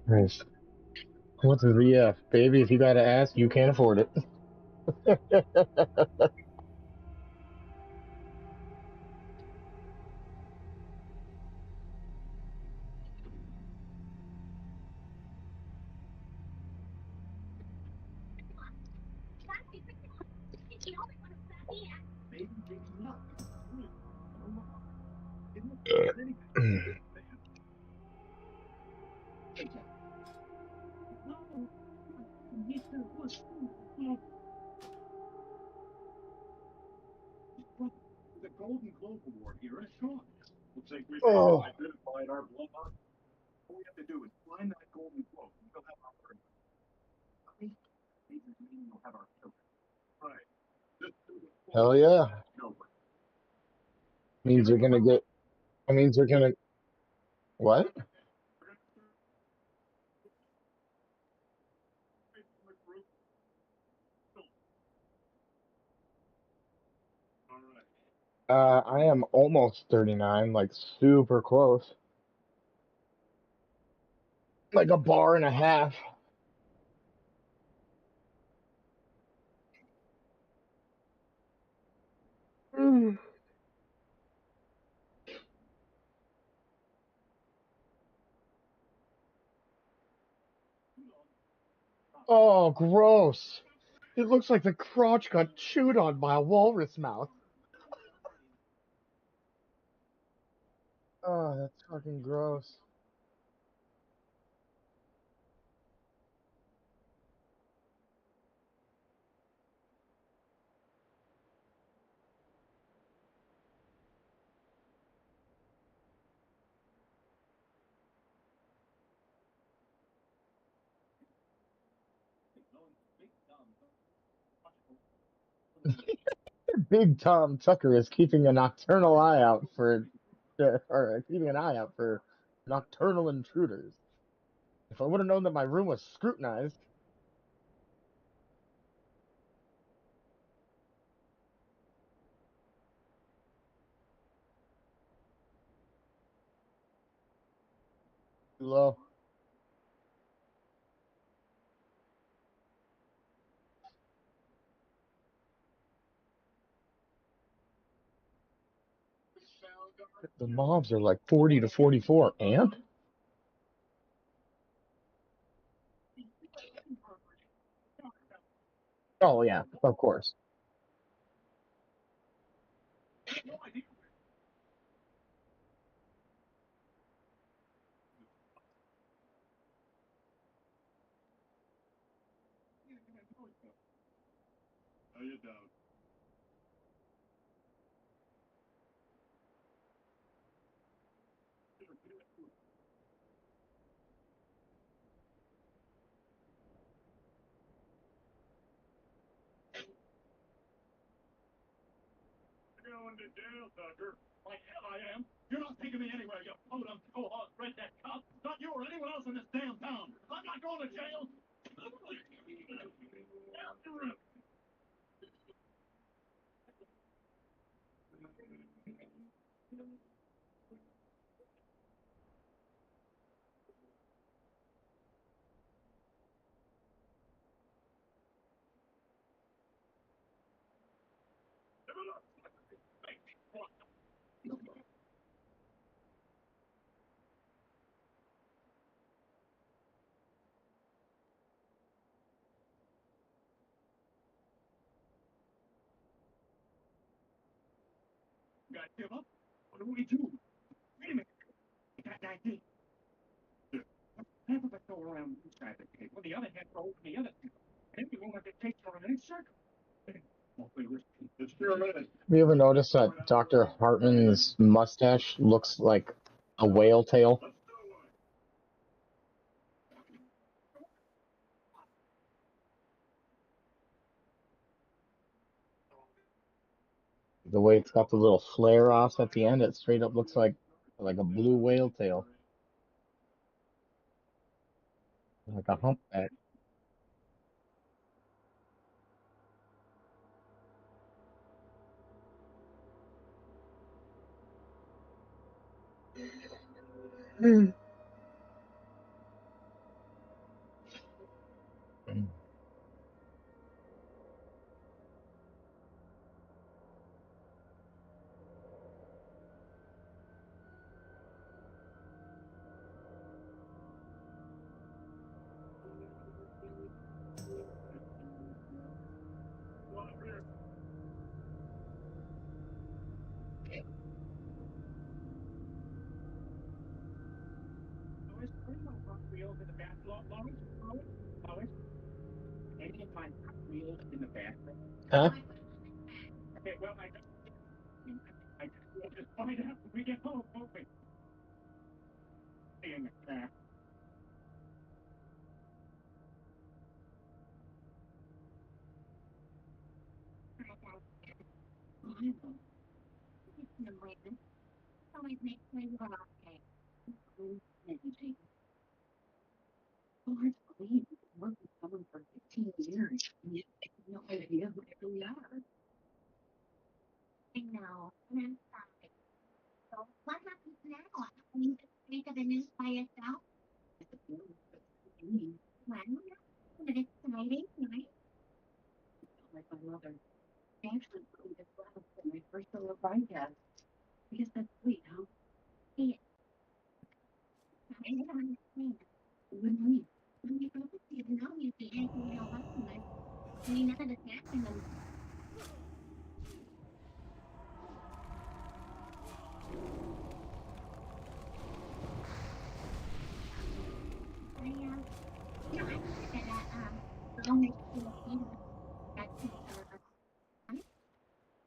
Nice. What's a VF? Baby, if you gotta ask, you can't afford it. Maybe picking up. I don't know. Isn't it? But anyway, no. Mr. Bush, the Golden Globe Award here is strong. Looks like we've Oh, identified our blood. All we have to do is find that Golden Globe, and we'll have our bird. We'll have our children. Right. Just do it. hell yeah. No, Means you're gonna get. That means you're gonna. What? all right. I am almost 39, like super close. Like a bar and a half. Mm. Oh, gross. It looks like the crotch got chewed on by a walrus mouth. Oh, that's fucking gross. Big Tom Tucker is keeping a nocturnal eye out for, or keeping an eye out for nocturnal intruders. If I would have known that my room was scrutinized, low. The mobs are like 40 to 44 amp. Oh yeah, of course. How you doing? Going to jail, Tucker. Like hell I am. You're not taking me anywhere, you podunk, cohort, redneck cop. Not you or anyone else in this damn town. I'm not going to jail. You guys give up? What do we do? Wait a minute. That guy did. Half of it go around one side of the table, the other half go over the other table. And we won't have to take around any circle. Have you ever noticed that Dr. Hartman's mustache looks like a whale tail? The way it's got the little flare offs at the end, it straight up looks like a blue whale tail, like a humpback. Lois, are you on Hot Wheels in the bathroom? Lois? Any of my Hot Wheels in the bathroom? Huh? Okay, well, I we'll just find out when we get home, won't we? In the car. Always makes me laugh. Lord, please, worked with someone for 15 years, and yet I have no idea who they really are. I know, and I'm sorry. So, what happens now? Can you just think of the news by yourself? I suppose, but well, but it's exciting, right? Like my mother. I actually put this last in my first solo broadcast. I guess that's sweet, huh? Yeah. I don't understand. What do you mean? When you go to see it, now you see anything how often I mean, none of this happened. I think that only that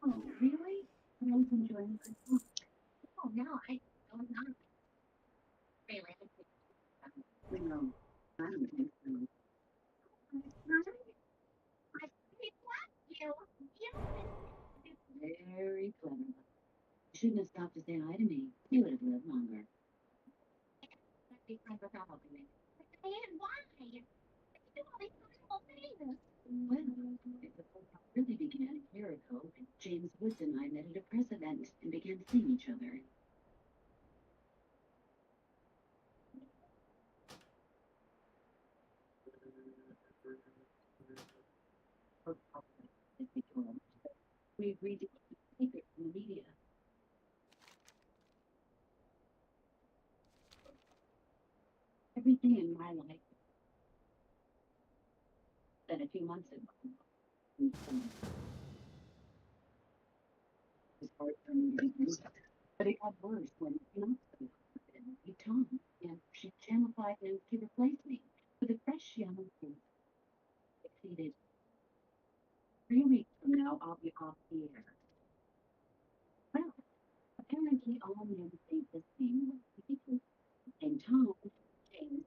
oh really? I was enjoying it. Oh no, I was not really. You know, I don't think so. I think you. Very clever. You shouldn't have stopped to say hi to me. You would have lived longer. Be friends with all of you. And why? You do all these wonderful things. Well, the whole part really began a year ago. James Woods and I met at a press event and began seeing each other. We agreed to keep it secret from the media. Everything in my life. Then a few months ago, it was hard for me to do. But it got worse when fiance Tom, and she Channel 5 news to replace me with a fresh young and succeeded. 3 weeks from now, I'll be off the air. Well, apparently all men think the same way. And Tom, James,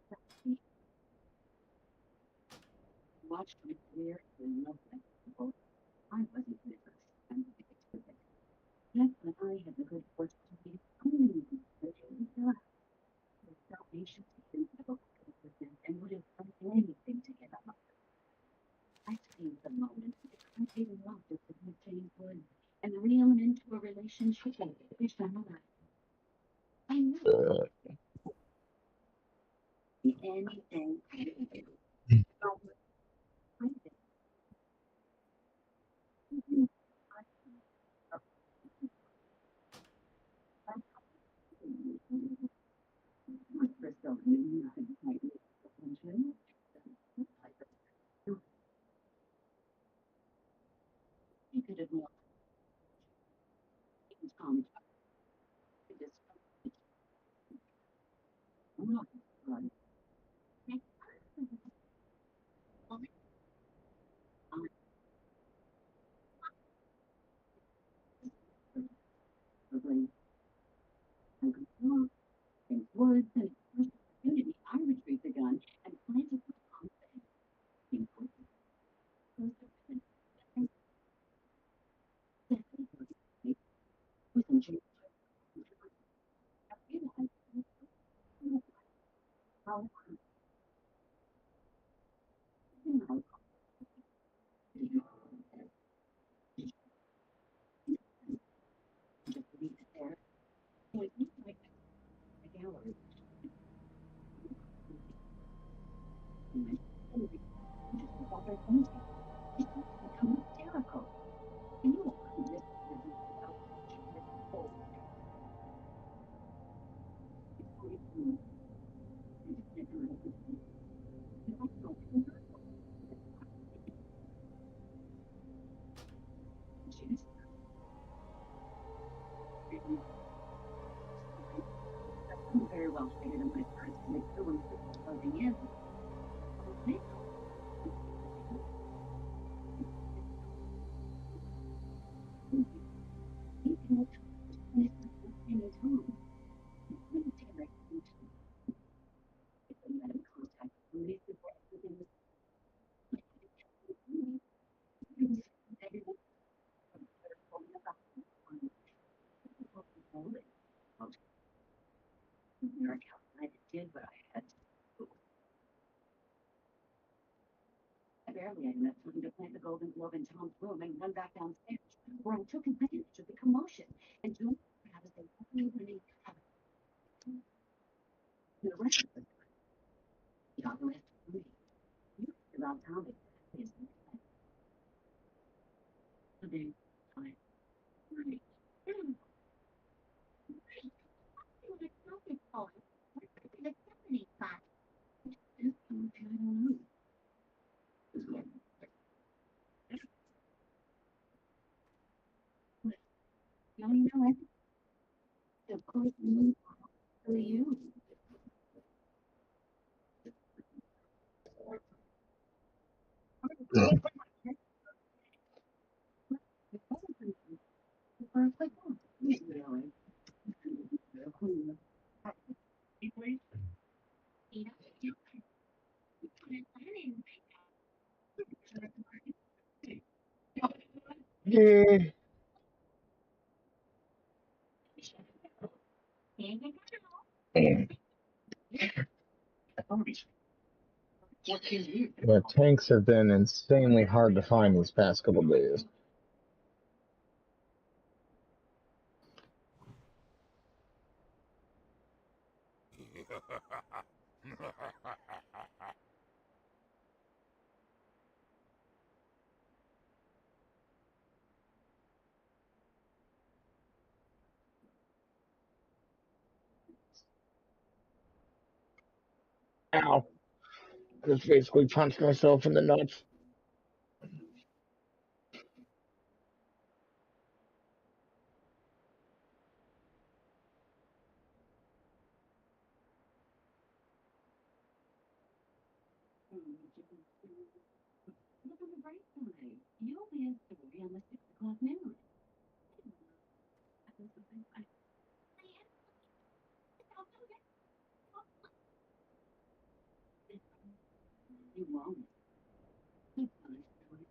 watched my career and loved my people. I wasn't nervous. I'm That's when I had the good fortune to meet without patience and and would have done anything to get up. I seized the moment I didn't want to submit James Wood and reel him into a relationship with his family. I knew anything. You could have known Tom to this not run. And words and opportunity, I retrieved the gun and planted the bomb in with some James. I realized how I just leave it there. So it looked like a gallery. Just without their thinking. It just become hysterical. And you will this without very well stated in my first make sure when closing in. I did what I had to do. Barely I enough time to plant the golden glove in Tom's room and run back downstairs, where I took advantage of the commotion and doing as they really have the rest of the algorithm for me. You about Tom is the day time. Right. You know, of course, you. For a quick one. Really. Yeah. The tanks have been insanely hard to find these past couple days. Ow. Just basically punched myself in the nuts. Look on the bright side. You'll be a story on the 6 o'clock news. You won't. It's not a story.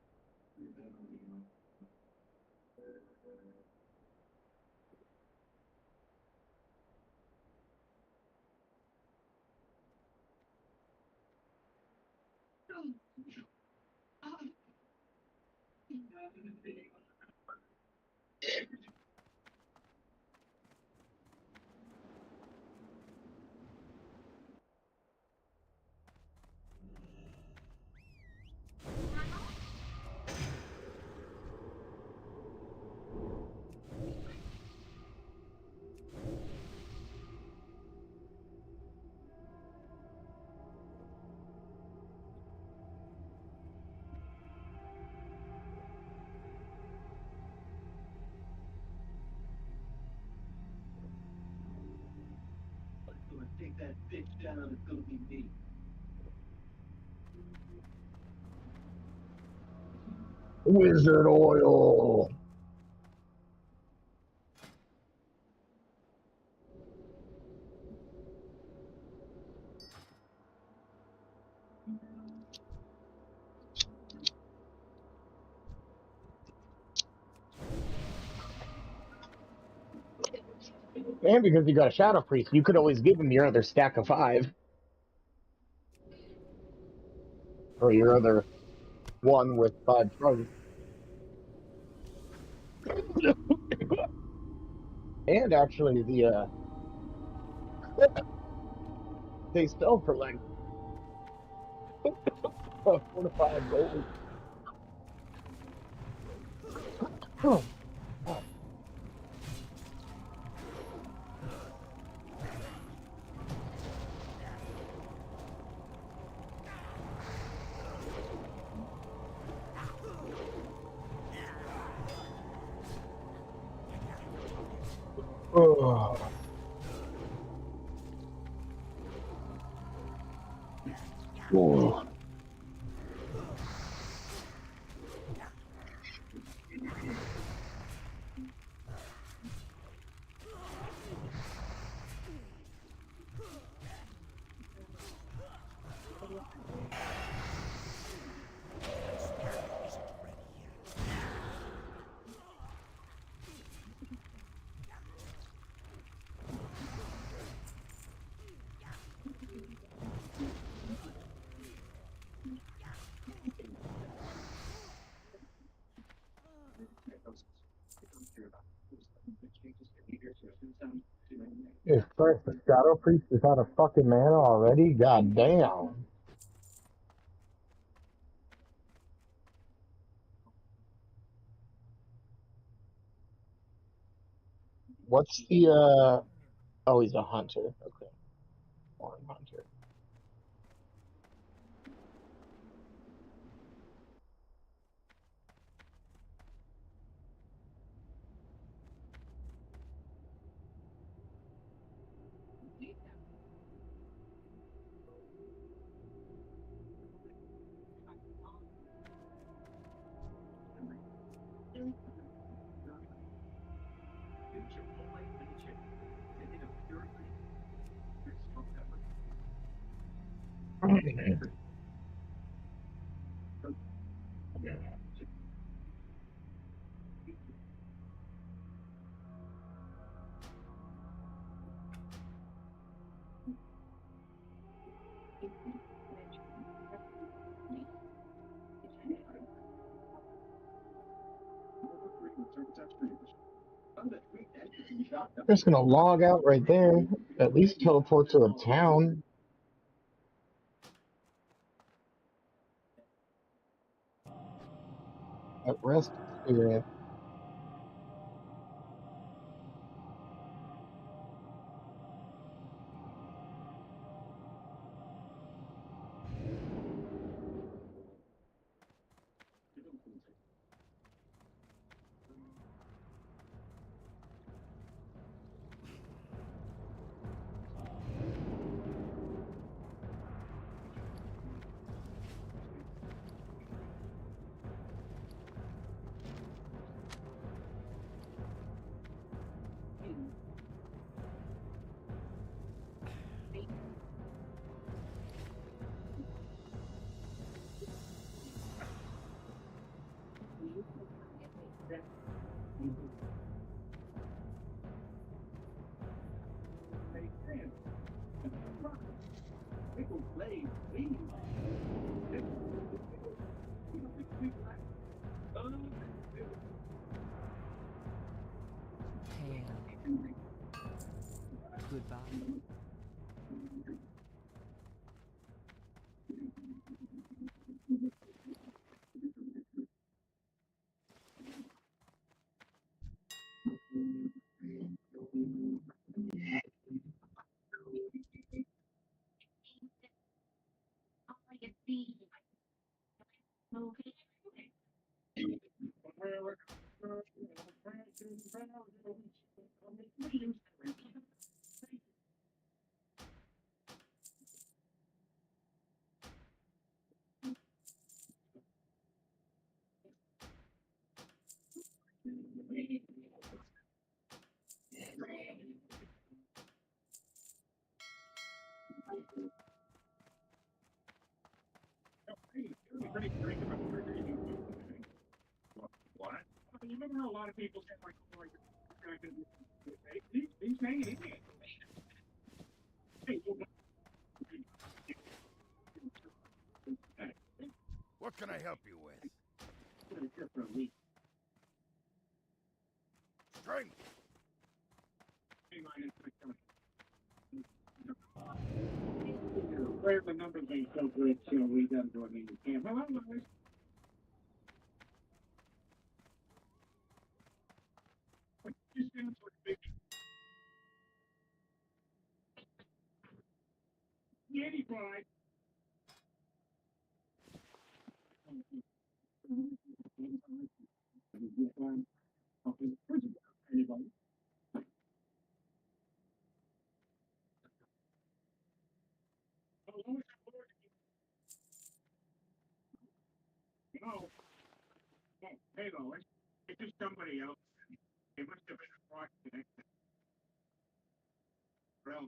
Gonna take that bitch down. It's gonna be me. Wizard oil. And because you got a Shadow Priest, you could always give him your other stack of 5. Or your other one with 5 charges. And actually, they sell for like 4 to 5 gold. Oh, oh. Oh. If first the Shadow Priest is out of fucking mana already, god damn. What's the oh, he's a hunter. Okay. One hunter. Just gonna log out right there. At least teleport to a town. At rest experience. What? You remember how a lot of people said like, oh, he's saying it. Hey, What can I help you with? Strength. Where the numbers ain't so good, so we done do it in the camp. Well, I'm always. Just stand for big. Yanny pride. Anybody? No. Hey, though, it's just somebody else. It must have been a fraud connection. Well,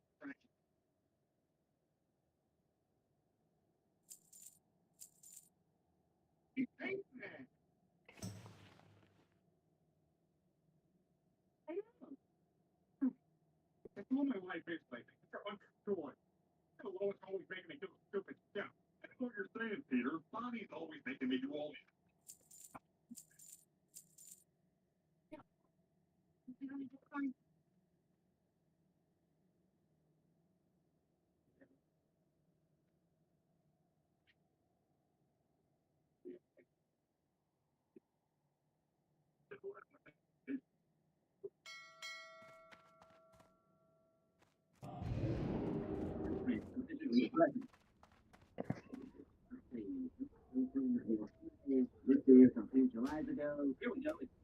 you think that? I know. That's all my life is like. It's a bunch of toys. The Lois always making me do stupid stuff. That's what you're saying, Peter. Bonnie's always making me do all this. This is from 2 July ago. Here we go.